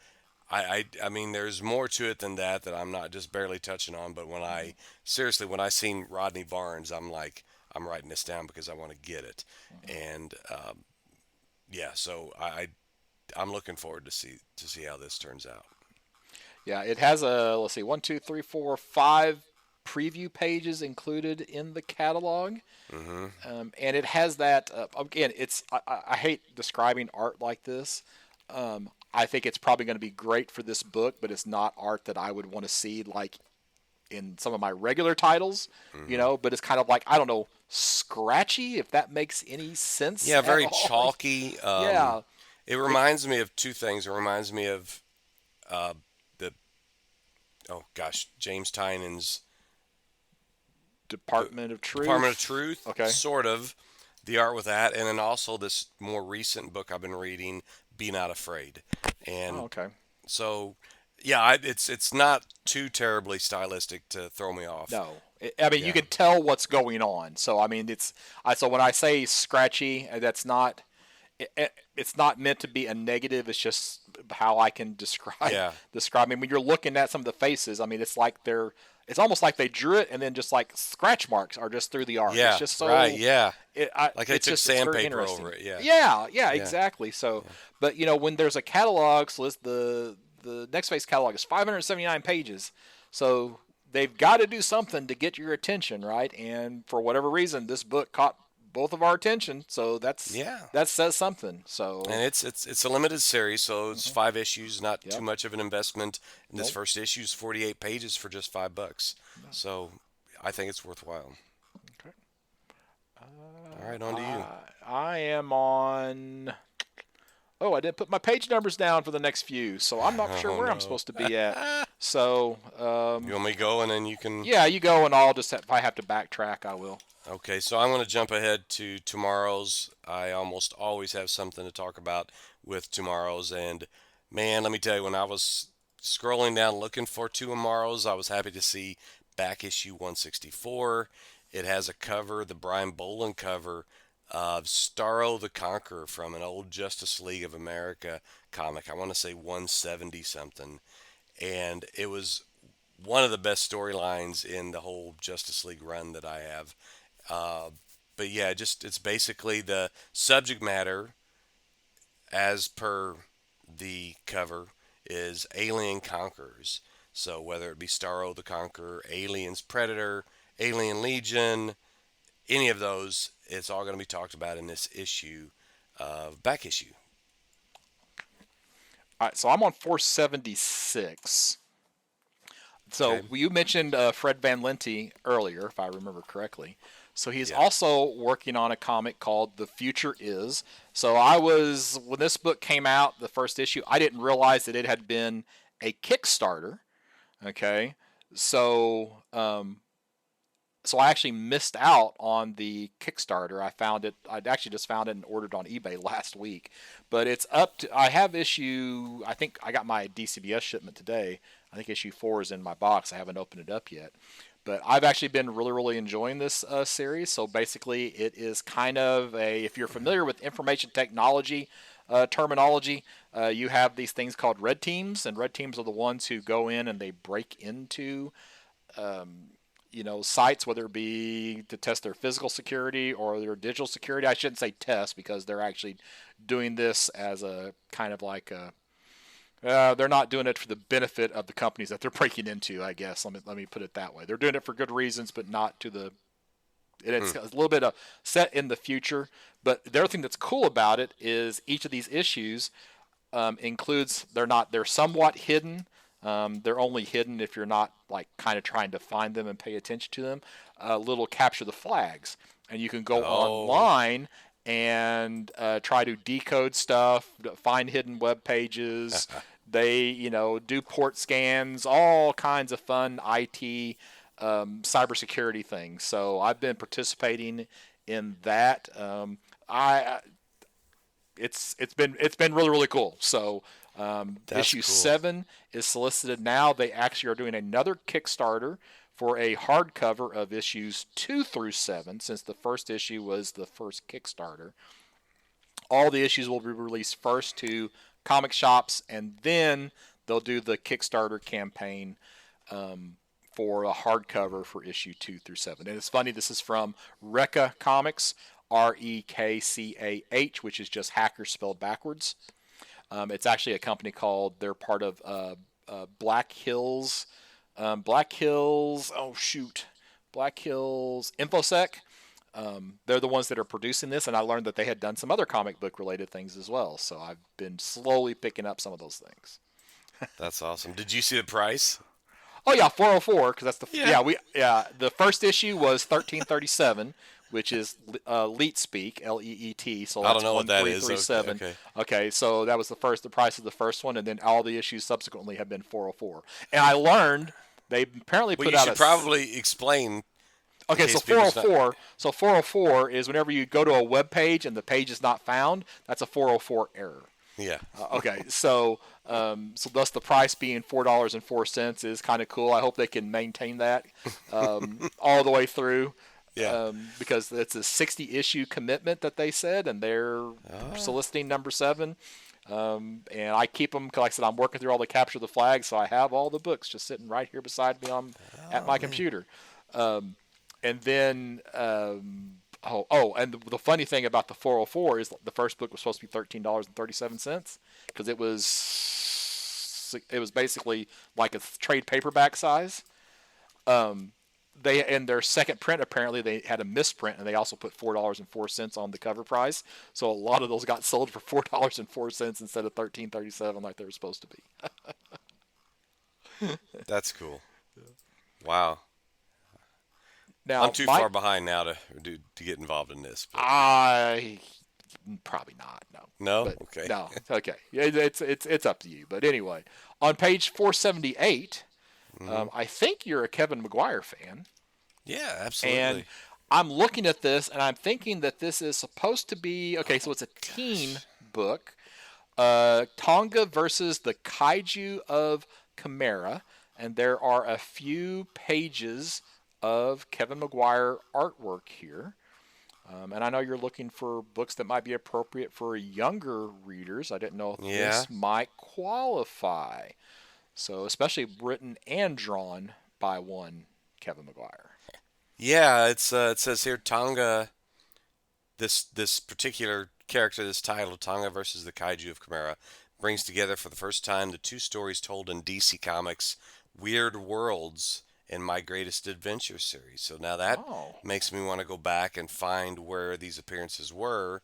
I mean, there's more to it than that I'm not just barely touching on. But when I seen Rodney Barnes, I'm like, I'm writing this down because I want to get it. And yeah, so I'm looking forward to see how this turns out. Yeah, it has a, let's see, one, two, three, four, five preview pages included in the catalog. Mm-hmm. And it has that, again, I hate describing art like this. I think it's probably going to be great for this book, but it's not art that I would want to see like in some of my regular titles, Mm-hmm. but it's kind of like, I don't know, scratchy, if that makes any sense Yeah, at very all. chalky. Yeah. It reminds me of two things. It reminds me of the oh gosh, James Tynan's Department of Department of Truth. Truth, Okay. sort of, the art with that, and then also this more recent book I've been reading, Be Not Afraid. Oh, And okay. so, yeah, it's not too terribly stylistic to throw me off. No, I mean you Yeah, can tell what's going on. So I mean so when I say scratchy, that's not it's not meant to be a negative. It's just how I can describe yeah, describe. I mean, when you're looking at some of the faces, I mean, it's almost like they drew it and then just like scratch marks are just through the art. It's yeah, just right, so yeah. Like they it's took just it's very sandpaper interesting. over it. Yeah, Yeah, yeah, yeah, exactly. So, yeah. but when there's a catalog, so the Next Face catalog is 579 pages. So they've got to do something to get your attention, right? And for whatever reason, this book caught both of our attention. So Yeah. that says something. So, And it's a limited series, so it's mhm, 5 issues, not too yep, much of an investment. And this nope. first issue is 48 pages for just $5. No. So I think it's worthwhile. Okay. All right, on to you. I am on. Oh, I didn't put my page numbers down for the next few, so I'm not sure Oh where I'm no. supposed to be at. So, You want me to go and then you can. yeah, you go, and if I have to backtrack, I will. Okay, so I'm going to jump ahead to tomorrow's. I almost always have something to talk about with tomorrow's. And man, let me tell you, when I was scrolling down looking for tomorrow's, I was happy to see back issue 164. It has a cover, the Brian Boland cover of Starro the Conqueror from an old Justice League of America comic. I want to say 170 something. And it was one of the best storylines in the whole Justice League run that I have. Uh, but yeah, just it's basically the subject matter as per the cover is alien conquerors. So whether it be Starro the Conqueror, Aliens, Predator, Alien Legion, any of those, it's all going to be talked about in this issue, back issue. All right, so I'm on 476. Okay. So you mentioned Fred Van Lente earlier, if I remember correctly. So he's Yeah. also working on a comic called The Future Is. So when this book came out, the first issue, I didn't realize that it had been a Kickstarter. Okay. So, so I actually missed out on the Kickstarter. I'd actually just found it and ordered on eBay last week. But it's up to, I have I think I got my DCBS shipment today. I think issue 4 is in my box. I haven't opened it up yet. But I've actually been really, really enjoying this series. So basically, it is kind of if you're familiar with information technology terminology, you have these things called red teams, and red teams are the ones who go in and they break into sites, whether it be to test their physical security or their digital security. I shouldn't say test because they're actually doing this as a kind of like they're not doing it for the benefit of the companies that they're breaking into. I guess let me put it that way. They're doing it for good reasons, but not to the. Hmm. It's a little bit of set in the future. But the other thing that's cool about it is each of these issues includes they're somewhat hidden. They're only hidden if you're not like kind of trying to find them and pay attention to them. Little capture the flags, and you can go Oh. online and try to decode stuff, find hidden web pages. They do port scans, all kinds of fun IT cybersecurity things. So I've been participating in that. I it's been really really cool. So That's issue cool. 7 is solicited now. They actually are doing another Kickstarter for a hardcover of issues 2 through 7, since the first issue was the first Kickstarter. All the issues will be released first to comic shops, and then they'll do the Kickstarter campaign for a hardcover for issue 2 through 7. And it's funny, this is from Rekka Comics, Rekkah, which is just hackers spelled backwards. It's actually a company they're part of Black Hills. Black Hills, oh shoot, Black Hills InfoSec. They're the ones that are producing this, and I learned that they had done some other comic book related things as well. So I've been slowly picking up some of those things. That's awesome. Did you see the price? Oh yeah, 404 because that's the Yeah. the first issue was 1337, which is Leet speak, Leet. So I don't that's know what one that three is. three Okay. seven. Okay. Okay, so that was the price of the first one, and then all the issues subsequently have been 404. And I learned they apparently Well, put you out should probably explain In Okay, so case people's not. 404. So 404 is whenever you go to a web page and the page is not found. That's a 404 error. Yeah. Okay, so so thus the price being $4.04 is kind of cool. I hope they can maintain that all the way through Yeah. because it's a 60 issue commitment that they said, and they're Ah. soliciting number 7. And I keep them, like I said, I'm working through all the capture the flag, so I have all the books just sitting right here beside me at Oh my man. computer. And then and the funny thing about the 404 is the first book was supposed to be $13.37 because it was basically like a trade paperback size. They in their second print apparently they had a misprint and they also put $4.04 on the cover price. So a lot of those got sold for $4.04 instead of $13.37 like they were supposed to be. That's cool. Wow. I'm Now too my far behind now to get involved in this, but I probably not, no. no. But Okay. no, okay. It's up to you. But anyway, on page 478, Hmm. I think you're a Kevin McGuire fan, Yeah, and absolutely. I'm looking at this and I'm thinking that this is supposed to be okay. So it's a teen Gosh. book, Tonga versus the Kaiju of Chimera, and there are a few pages of Kevin McGuire artwork here. And I know you're looking for books that might be appropriate for younger readers. I didn't know if Yeah. this might qualify. So, especially written and drawn by one Kevin McGuire. Yeah, it says here Tonga. This particular character, this title, Tonga versus the Kaiju of Chimera, brings together for the first time the two stories told in DC Comics' Weird Worlds and My Greatest Adventure series. So now that Oh, makes me want to go back and find where these appearances were,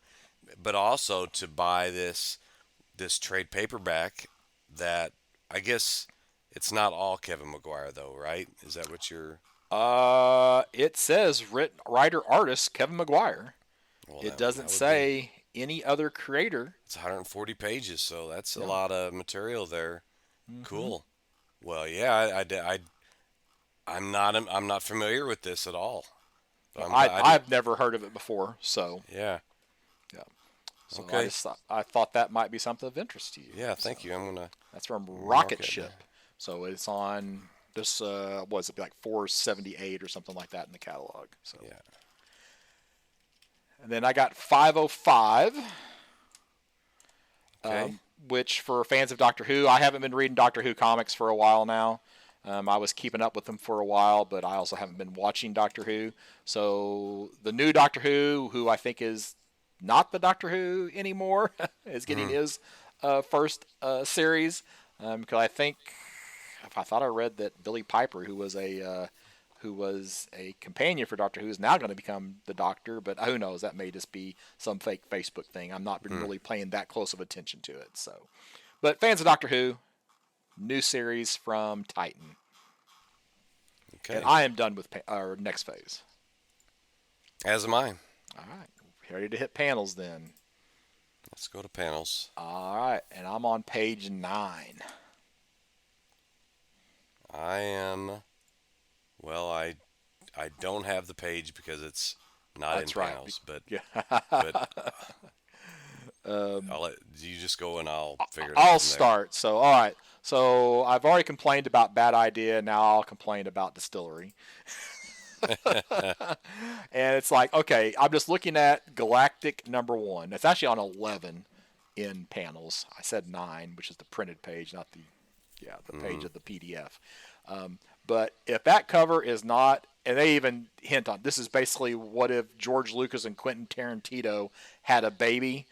but also to buy this trade paperback that I guess it's not all Kevin McGuire though, right? Is that what you're? it says writer artist Kevin McGuire. Well, It that doesn't would be. say any other creator. It's 140 pages, so that's a Yeah. lot of material there. Hmm. Cool. Well, yeah, I'm not familiar with this at all, but I'm glad. I've never heard of it before, so Yeah. yeah. So Okay. I thought that might be something of interest to you. Yeah. So Thank you. I'm gonna that's from mark Rocket it. Ship. So it's on this was it like 478 or something like that in the catalog. So Yeah. and then I got 505, Okay. which for fans of Doctor Who, I haven't been reading Doctor Who comics for a while now. I was keeping up with them for a while, but I also haven't been watching Doctor Who. So the new Doctor Who I think is not the Doctor Who anymore, is getting Hmm. his first series. Because I thought I read that Billy Piper, who was a companion for Doctor Who, is now going to become the Doctor. But who knows? That may just be some fake Facebook thing. I'm not been Hmm. really paying that close of attention to it. So, but fans of Doctor Who, new series from Titan, and Okay. I am done with our next phase. As am I. All right, ready to hit panels then. Let's go to panels. All right, and I'm on page 9. I am. Well, I don't have the page because it's not in That's right. panels, but Yeah. but um, I'll let you just go and I'll figure it out I'll from there. start. So, all right. So I've already complained about Bad Idea. Now I'll complain about Distillery. And it's like, okay, I'm just looking at Galactic #1. It's actually on 11 in panels. I said 9, which is the printed page, not the page Hmm. of the PDF. But if that cover is not, and they even hint on this is basically what if George Lucas and Quentin Tarantino had a baby.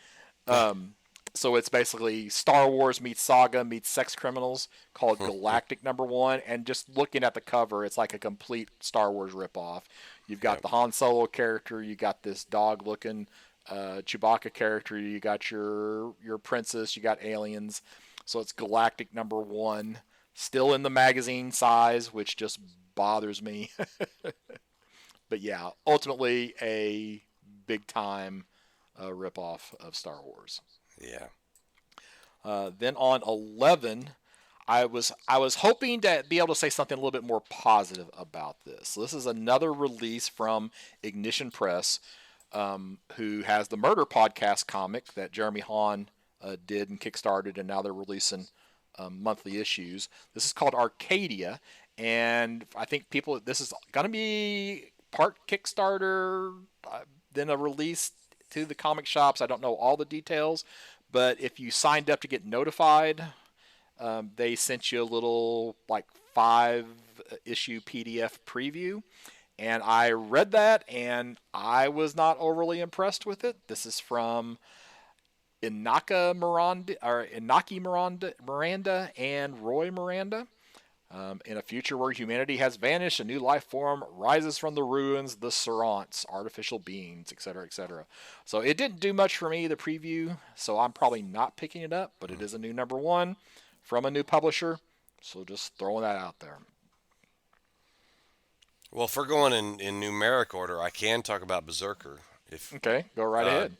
Um, so it's basically Star Wars meets Saga meets Sex Criminals called Galactic #1. And just looking at the cover, it's like a complete Star Wars ripoff. You've got Yep. the Han Solo character, you got this dog-looking Chewbacca character, you got your princess, you got aliens. So it's Galactic #1, still in the magazine size, which just bothers me. But yeah, ultimately a big time ripoff of Star Wars. Yeah. Then on 11, I was hoping to be able to say something a little bit more positive about this. So this is another release from Ignition Press, who has the Murder Podcast comic that Jeremy Hahn did and kickstarted, and now they're releasing monthly issues. This is called Arcadia, and I think this is going to be part Kickstarter, then a release to the comic shops. I don't know all the details, but if you signed up to get notified, they sent you a little like 5 issue PDF preview, and I read that, and I was not overly impressed with it. This is from Inaki Miranda and Roy Miranda. In a future where humanity has vanished, a new life form rises from the ruins, the Serants, artificial beings, etc., etc. So it didn't do much for me, the preview, so I'm probably not picking it up, but it is a new #1 from a new publisher, so just throwing that out there. Well, if we're going in numeric order, I can talk about Berserker. If Okay, go right ahead.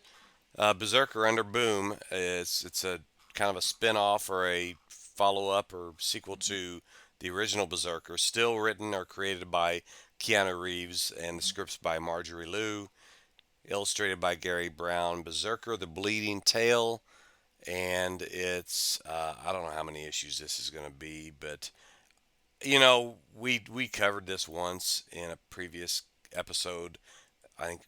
Berserker under Boom, it's a kind of a spin-off or a follow-up or sequel to the original Berserker, still written or created by Keanu Reeves, and the scripts by Marjorie Liu, illustrated by Gary Brown. Berserker, the Bleeding Tale, and it's I don't know how many issues this is going to be, but we covered this once in a previous episode. I think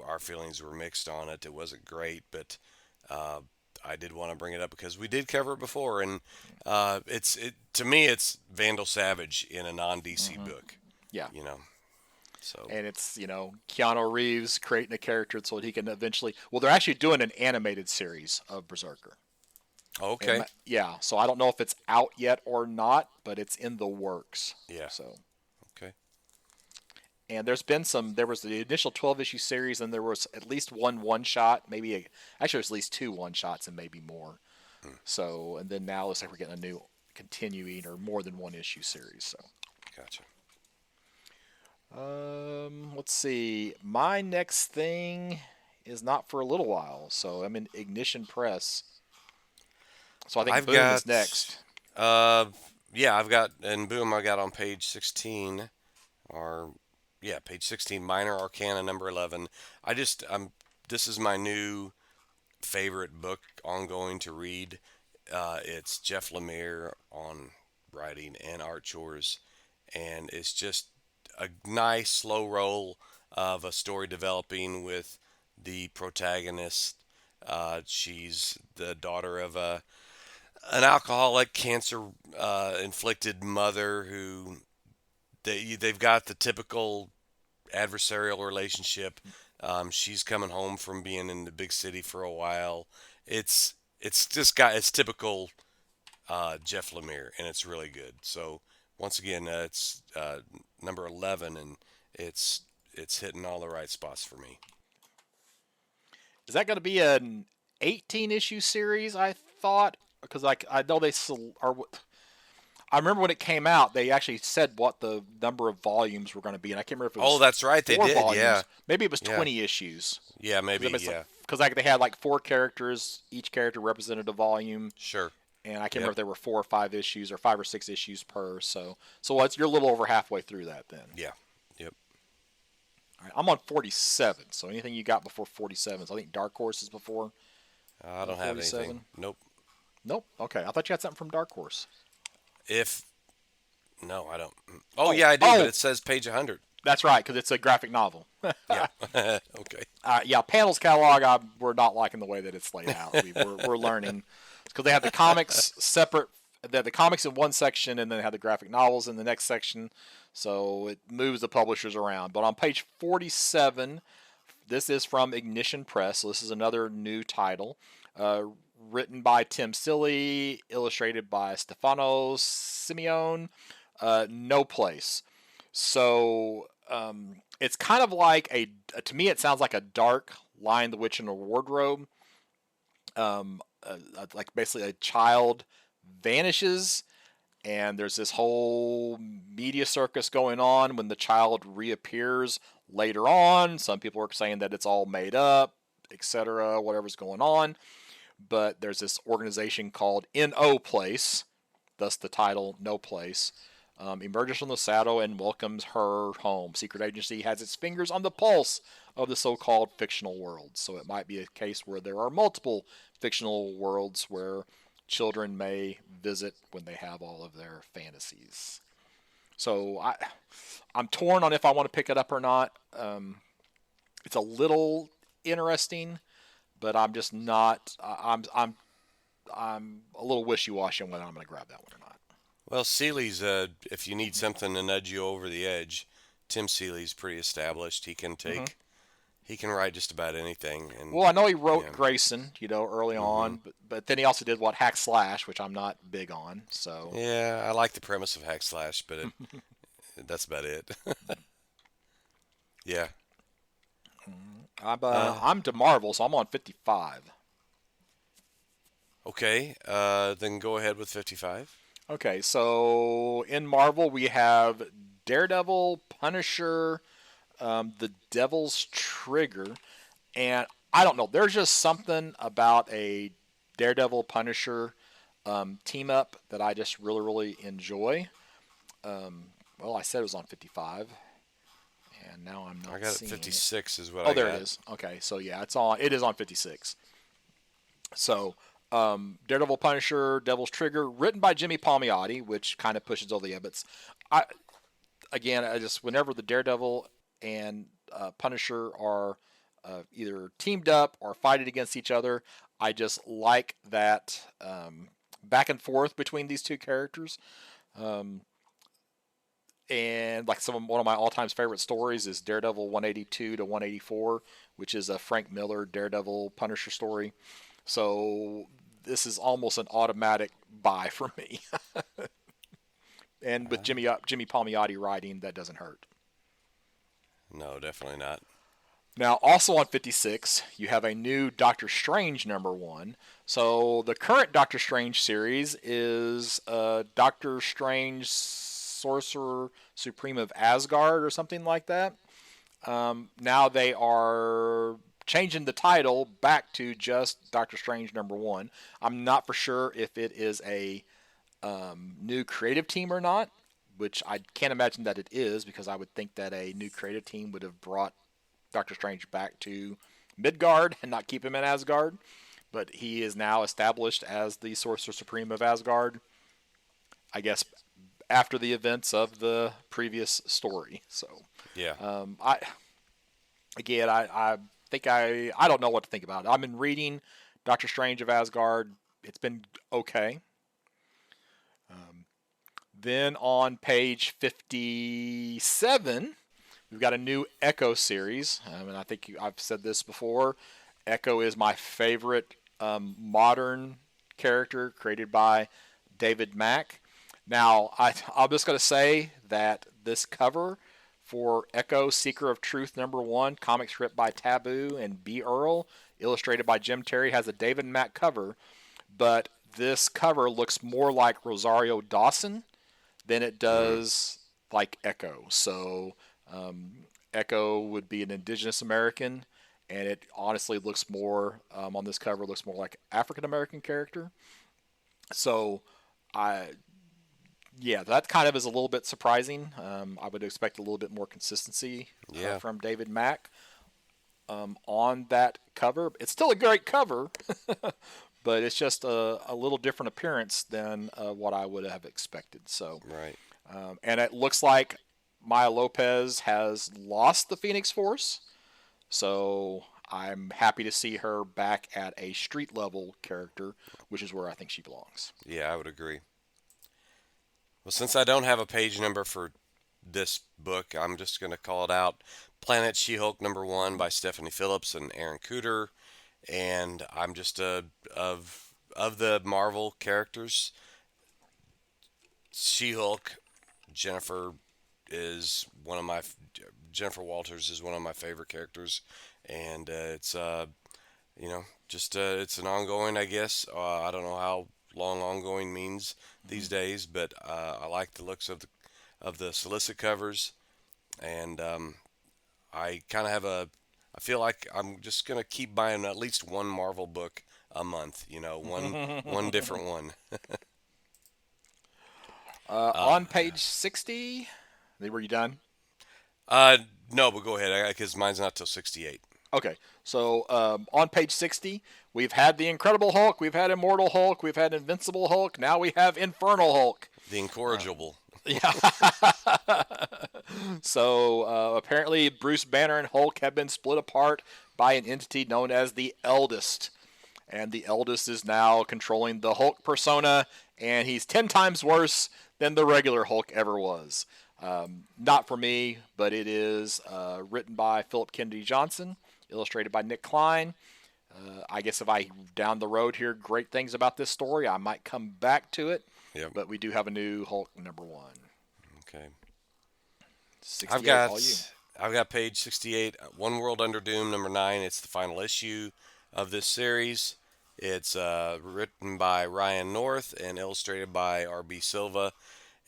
our feelings were mixed on it. It wasn't great, but I did want to bring it up because we did cover it before, and to me it's Vandal Savage in a non-DC book. Yeah. So And it's, Keanu Reeves creating a character so that he can eventually. Well, they're actually doing an animated series of Berserker. okay, Yeah, so I don't know if it's out yet or not, but it's in the works. yeah, So, okay, and there was the initial 12-issue series, and there was at least one shot, actually there's at least 2 one-shots and maybe more. So, and then now looks like we're getting a new continuing or more than 1-issue series. So, gotcha. let's see. My next thing is not for a little while, so I'm in Ignition Press. So I think Boom is next. Yeah, I've got in Boom. I got on page 16, or page 16, Minor Arcana #11. This is my new favorite book ongoing to read. It's Jeff Lemire on writing and art chores, and it's just a nice slow roll of a story developing with the protagonist. She's the daughter of an alcoholic, cancer inflicted mother who they've got the typical adversarial relationship. She's coming home from being in the big city for a while. It's typical Jeff Lemire, and it's really good. So once again, it's #11, and it's hitting all the right spots for me. Is that going to be an 18-issue series? I thought, because I know they are. I remember when it came out, they actually said what the number of volumes were going to be, and I can't remember if it was. Oh, that's right, they 4 did. volumes. Yeah, Maybe it was Yeah. 20 issues. yeah, maybe, yeah, Because they had like 4 characters, each character represented a volume, sure. and I can't remember if there were 4 or 5 issues or 5 or 6 issues per. So you're a little over halfway through that then. Yeah, yep. All right, I'm on 47. So anything you got before 47? So I think Dark Horse is before. I don't have 47? anything. Nope. Nope. Okay, I thought you had something from Dark Horse. No, I don't. Oh, yeah, I do, but it says page 100. That's right, because it's a graphic novel. Yeah. Okay. Yeah, Panels catalog, we're not liking the way that it's laid out. We're learning. Because they have the comics separate. They have the comics in one section, and then they have the graphic novels in the next section. So it moves the publishers around. But on page 47, this is from Ignition Press. So this is another new title. Written by Tim Silly, illustrated by Stefano Simeone. No Place. So it's kind of like to me, it sounds like a dark Lion, the Witch, and a Wardrobe. Like basically a child vanishes, and there's this whole media circus going on when the child reappears later on. Some people are saying that it's all made up, etc., whatever's going on. But there's this organization called No Place, thus the title No Place, emerges from the saddle and welcomes her home. Secret Agency has its fingers on the pulse of the so-called fictional world. So it might be a case where there are multiple fictional worlds where children may visit when they have all of their fantasies. So I'm torn on if I want to pick it up or not. It's a little interesting, but I'm just not. I'm a little wishy-washy on whether I'm going to grab that one or not. Well, Seeley's, if you need something to nudge you over the edge, Tim Seeley's pretty established. Hmm. He can write just about anything, and Well, I know he yeah. wrote Grayson, early Hmm. on, but then he also did what Hack Slash, which I'm not big on. So Yeah, I like the premise of Hack Slash, but that's about it. Yeah. Uh, I'm to Marvel, so I'm on 55. okay. Then go ahead with 55. Okay, so in Marvel we have Daredevil, Punisher, the Devil's Trigger, and I don't know. There's just something about a Daredevil Punisher team up that I just really really enjoy. Well, I said it was on 55, and now I'm I not got it. seeing it. 56 is what Oh, I there it got. is. Okay, so yeah, it's on. It is on 56. So, Daredevil, Punisher, Devil's Trigger, written by Jimmy Palmiotti, which kind of pushes all the limits. I Again, I just whenever the Daredevil and Punisher are either teamed up or fighting against each other, I just like that back and forth between these two characters. Um, and like one of my all-time favorite stories is Daredevil 182 to 184, which is a Frank Miller Daredevil Punisher story. So this is almost an automatic buy for me. And with Uh, Jimmy Palmiotti writing, that doesn't hurt. no, definitely not. Now, also on 56, you have a new Doctor Strange #1. So the current Doctor Strange series is Doctor Strange Sorcerer Supreme of Asgard or something like that. Now they are changing the title back to just Doctor Strange #1. I'm not for sure if it is a new creative team or not, which I can't imagine that it is because I would think that a new creative team would have brought Doctor Strange back to Midgard and not keep him in Asgard. But he is now established as the Sorcerer Supreme of Asgard, I guess, after the events of the previous story. So, Yeah. I again, I think I don't know what to think about it. I've been reading Doctor Strange of Asgard. It's been okay. Um, then on page 57, we've got a new Echo series, and I think I've said this before. Echo is my favorite modern character created by David Mack. Now, I'm just going to say that this cover for Echo Seeker of Truth #1, comic script by Taboo and B. Earl, illustrated by Jim Terry, has a David Mack cover, but this cover looks more like Rosario Dawson than it Mm, does like Echo. So Echo would be an Indigenous American, and it honestly looks more on this cover looks more like African American character. So I yeah, that kind of is a little bit surprising. I would expect a little bit more consistency yeah. from David Mack on that cover. It's still a great cover, but it's just a little different appearance than what I would have expected. So, Right. and it looks like Maya Lopez has lost the Phoenix Force. So I'm happy to see her back at a street level character, which is where I think she belongs. Yeah, I would agree. Well, since I don't have a page number for this book, I'm just going to call it out. Planet She-Hulk #1 by Stephanie Phillips and Aaron Cooter. And I'm just of the Marvel characters, She-Hulk, Jennifer is one of my Jennifer Walters is one of my favorite characters, and it's just it's an ongoing, I guess. I don't know how long ongoing means Mm-hmm. these days, but I like the looks of the solicit covers, and I kind of have a. I feel like I'm just gonna keep buying at least one Marvel book a month. One different one. On page 60, were you done? Uh, no, but go ahead, because mine's not till 68. Okay, so on page 60, we've had the Incredible Hulk, we've had Immortal Hulk, we've had Invincible Hulk, now we have Infernal Hulk. The incorrigible. Yeah. So apparently, Bruce Banner and Hulk have been split apart by an entity known as the Eldest. And the Eldest is now controlling the Hulk persona, and he's 10 times worse than the regular Hulk ever was. Not for me, but it is written by Philip Kennedy Johnson, illustrated by Nick Klein. I guess if I down the road hear great things about this story, I might come back to it. Yep. But we do have a new Hulk #1. Okay. 68, all you. I've got page 68, One World Under Doom #9. It's the final issue of this series. It's written by Ryan North and illustrated by R.B. Silva,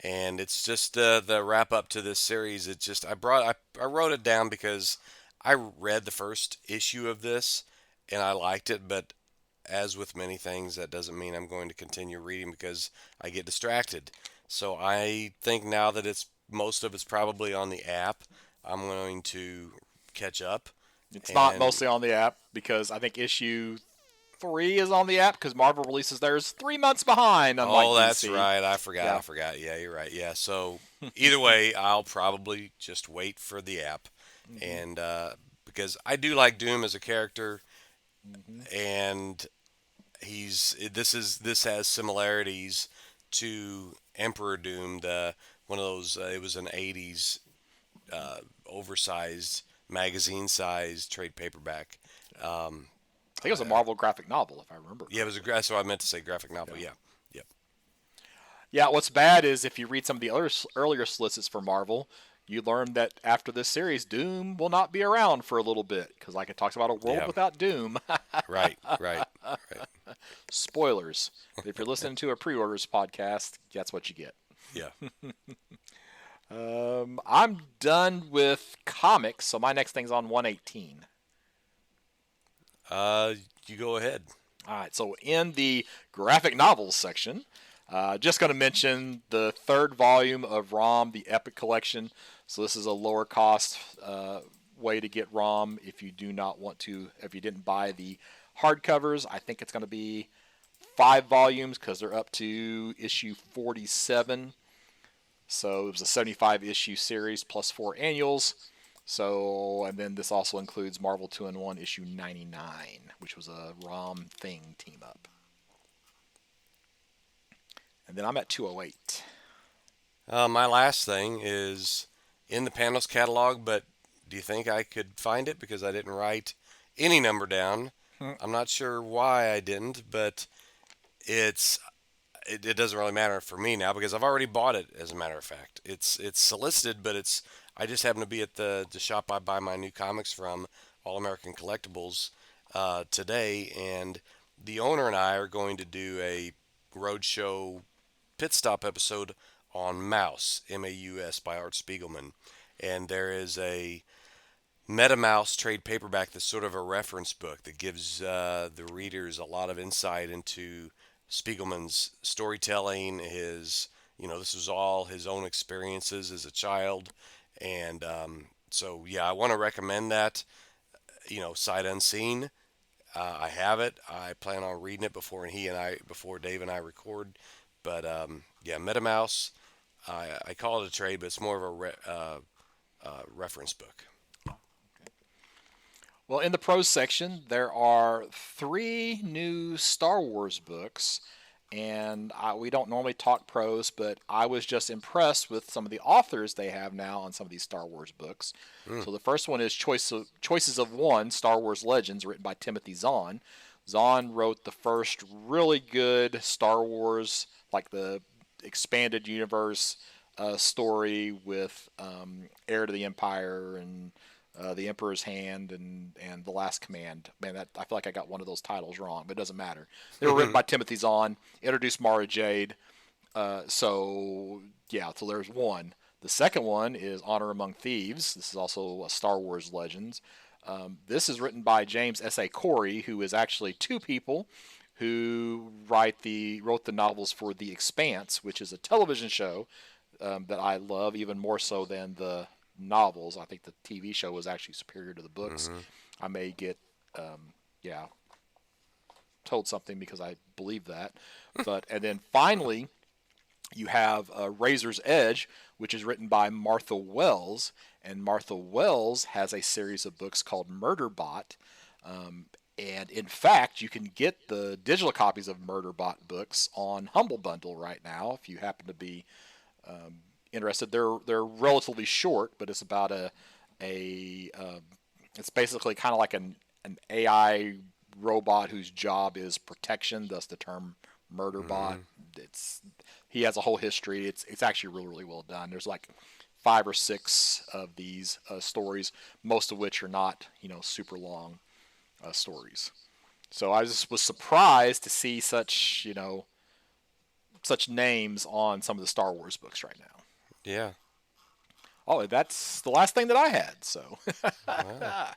and it's just the wrap up to this series. It just I wrote it down because I read the first issue of this and I liked it, but as with many things, that doesn't mean I'm going to continue reading because I get distracted. So I think now that most of it's probably on the app, I'm going to catch up. It's not mostly on the app because I think issue 3 is on the app because Marvel releases theirs 3 months behind. Oh, that's DC. right. I forgot. Yeah. I forgot. Yeah, you're right. Yeah. So either way, I'll probably just wait for the app, and because I do like Doom as a character, and this has similarities to Emperor Doom, the one of those. It was an '80s oversized magazine-sized trade paperback. I think it was a Marvel graphic novel, if I remember. Yeah, it was a. So I meant to say graphic novel. Yeah. Yep. Yeah, what's bad is if you read some of the other earlier solicits for Marvel, you learn that after this series, Doom will not be around for a little bit because, like it talks about a world Yeah. without Doom. Right. Right. Spoilers. But if you're listening to a pre-orders podcast, that's what you get. Yeah. I'm done with comics, so my next thing's on 118. You go ahead. All right, so in the graphic novels section, just going to mention the 3rd volume of ROM, the Epic Collection. So this is a lower cost way to get ROM if you do not want to, if you didn't buy the hardcovers. I think it's going to be 5 volumes because they're up to issue 47. So it was a 75 issue series plus 4 annuals. So, and then this also includes Marvel 2-in-1 issue 99, which was a ROM Thing team up. And then I'm at 208. My last thing is in the Panos catalog, but do you think I could find it because I didn't write any number down? I'm not sure why I didn't, but it doesn't really matter for me now because I've already bought it. As a matter of fact, it's solicited, but I just happen to be at the shop I buy my new comics from, All American Collectibles, today, and the owner and I are going to do a roadshow pit stop episode on Mouse, Maus, by Art Spiegelman, and there is a Meta Mouse trade paperback that's sort of a reference book that gives the readers a lot of insight into Spiegelman's storytelling. This was all his own experiences as a child, and so yeah, I want to recommend that. Sight unseen. I have it. I plan on reading it before Dave and I record. But yeah, MetaMouse. I call it a trade, but it's more of a reference book. Well, in the prose section, there are 3 new Star Wars books. And we don't normally talk prose, but I was just impressed with some of the authors they have now on some of these Star Wars books. So the first one is Choices of One, Star Wars Legends, written by Timothy Zahn. Zahn wrote the first really good Star Wars, like the expanded universe story with Heir to the Empire and The Emperor's Hand and The Last Command. Man, I feel like I got one of those titles wrong, but it doesn't matter. They were written by Timothy Zahn, introduced Mara Jade. So there's one. The second one is Honor Among Thieves. This is also a Star Wars Legends. This is written by James S.A. Corey, who is actually 2 people who wrote the novels for The Expanse, which is a television show that I love even more so than the novels. I think the TV show was actually superior to the books. Mm-hmm. I may get, yeah, told something because I believe that. But and then finally, you have Razor's Edge, which is written by Martha Wells, and Martha Wells has a series of books called Murderbot. And in fact, you can get the digital copies of Murderbot books on Humble Bundle right now if you happen to be interested. They're relatively short, but it's about it's basically kind of like an AI robot whose job is protection. Thus the term Murderbot. Mm-hmm. It's he has a whole history. It's actually really really well done. There's like 5 or 6 of these stories, most of which are not super long stories. So I just was surprised to see such names on some of the Star Wars books right now. Yeah. Oh, that's the last thing that I had. So, Wow.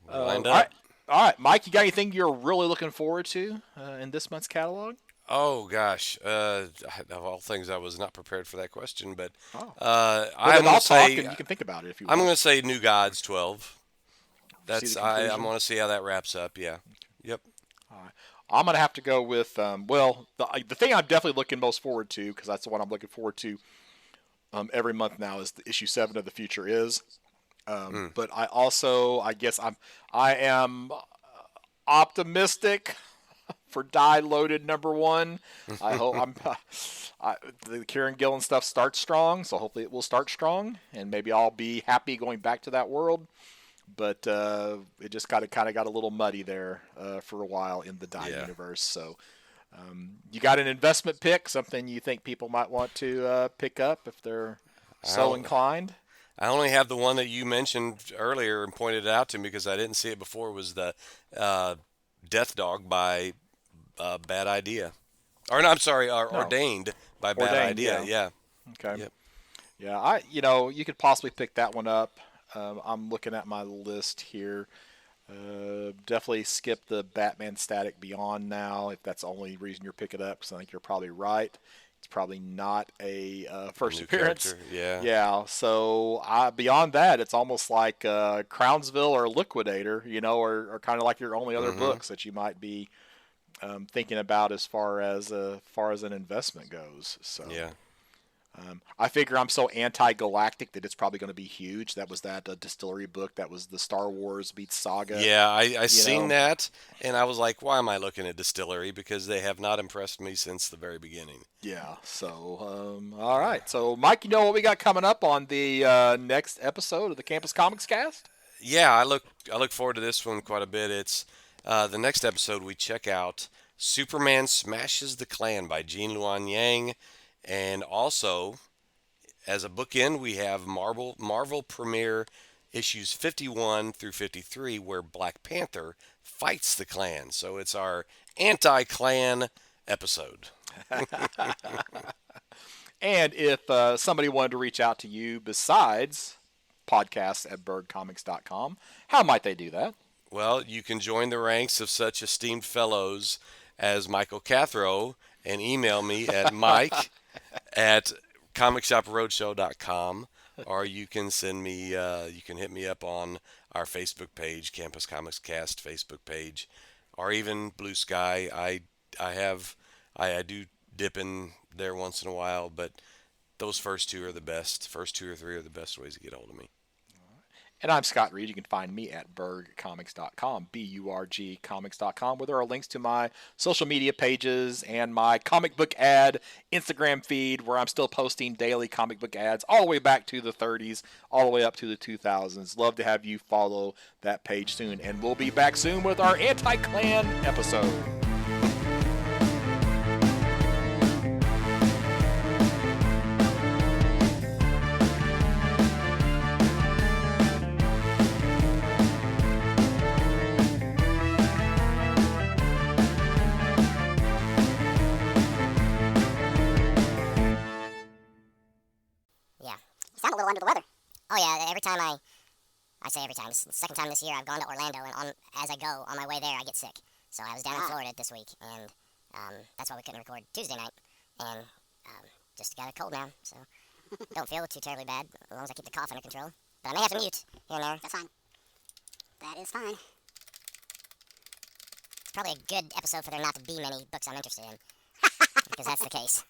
We're all lined right, up. all right, Mike, you got anything you're really looking forward to in this month's catalog? Oh gosh, of all things, I was not prepared for that question, but Oh, well I'm then going I'll to talk say and you can think about it if you I'm want. going to say New Gods 12. See the I'm conclusion. going to see how that wraps up. Yeah. Yep. All right. I'm gonna have to go with well, the thing I'm definitely looking most forward to because that's the one I'm looking forward to every month now is the issue 7 of the Future Is. Mm. But I also, I guess I am optimistic for Die Loaded #1. I hope the Kieran Gillen stuff starts strong, so hopefully it will start strong, and maybe I'll be happy going back to that world. But it just kind of got a little muddy there for a while in the Die Yeah. universe. So you got an investment pick, something you think people might want to pick up if they're so I inclined? I only have the one that you mentioned earlier and pointed it out to me because I didn't see it before. Was the uh, Death Dog by Bad Idea, or no, I'm sorry, No, Ordained by Bad Ordained. Idea. Yeah. Yeah. Okay. Yep. Yeah, you could possibly pick that one up. I'm looking at my list here. Definitely skip the Batman Static Beyond now, if that's the only reason you're picking it up, because I think you're probably right. It's probably not a A first new appearance. character. Yeah. Yeah, so beyond that, it's almost like Crownsville or Liquidator, or kind of like your only other Mm-hmm. books that you might be thinking about as far as an investment goes. So. Yeah. I figure I'm so anti-galactic that it's probably going to be huge. That was that distillery book. That was the Star Wars meets Saga. Yeah, I You seen know, that, and I was like, why am I looking at Distillery? Because they have not impressed me since the very beginning. yeah. So, all right. So, Mike, you know what we got coming up on the next episode of the Campus Comics Cast? Yeah, I look forward to this one quite a bit. It's the next episode we check out Superman Smashes the Klan by Jean Luan Yang, and also as a bookend we have Marvel premiere issues 51 through 53 where Black Panther fights the Klan. So it's our anti-Klan episode. And if somebody wanted to reach out to you besides podcasts at bergcomics.com, how might they do that? Well, you can join the ranks of such esteemed fellows as Michael Cathro and email me at mike at comicshoproadshow.com, or you can send me, you can hit me up on our Facebook page, Campus Comics Cast Facebook page, or even Blue Sky. I have, I do dip in there once in a while, but those first two are the best. First two or three are the best ways to get hold of me. And I'm Scott Reed. You can find me at bergcomics.com, BURG comics.com, where there are links to my social media pages and my comic book ad Instagram feed, where I'm still posting daily comic book ads all the way back to the 30s, all the way up to the 2000s. Love to have you follow that page soon. And we'll be back soon with our anti-Klan episode. Yeah. You sound a little under the weather. Oh yeah, I say every time. This is the second time this year I've gone to Orlando, and as I go on my way there, I get sick. So I was down in Florida this week, and that's why we couldn't record Tuesday night. And just got a cold now, so don't feel too terribly bad as long as I keep the cough under control. But I may have to mute here and there. That's fine. That is fine. It's probably a good episode for there not to be many books I'm interested in, because that's the case.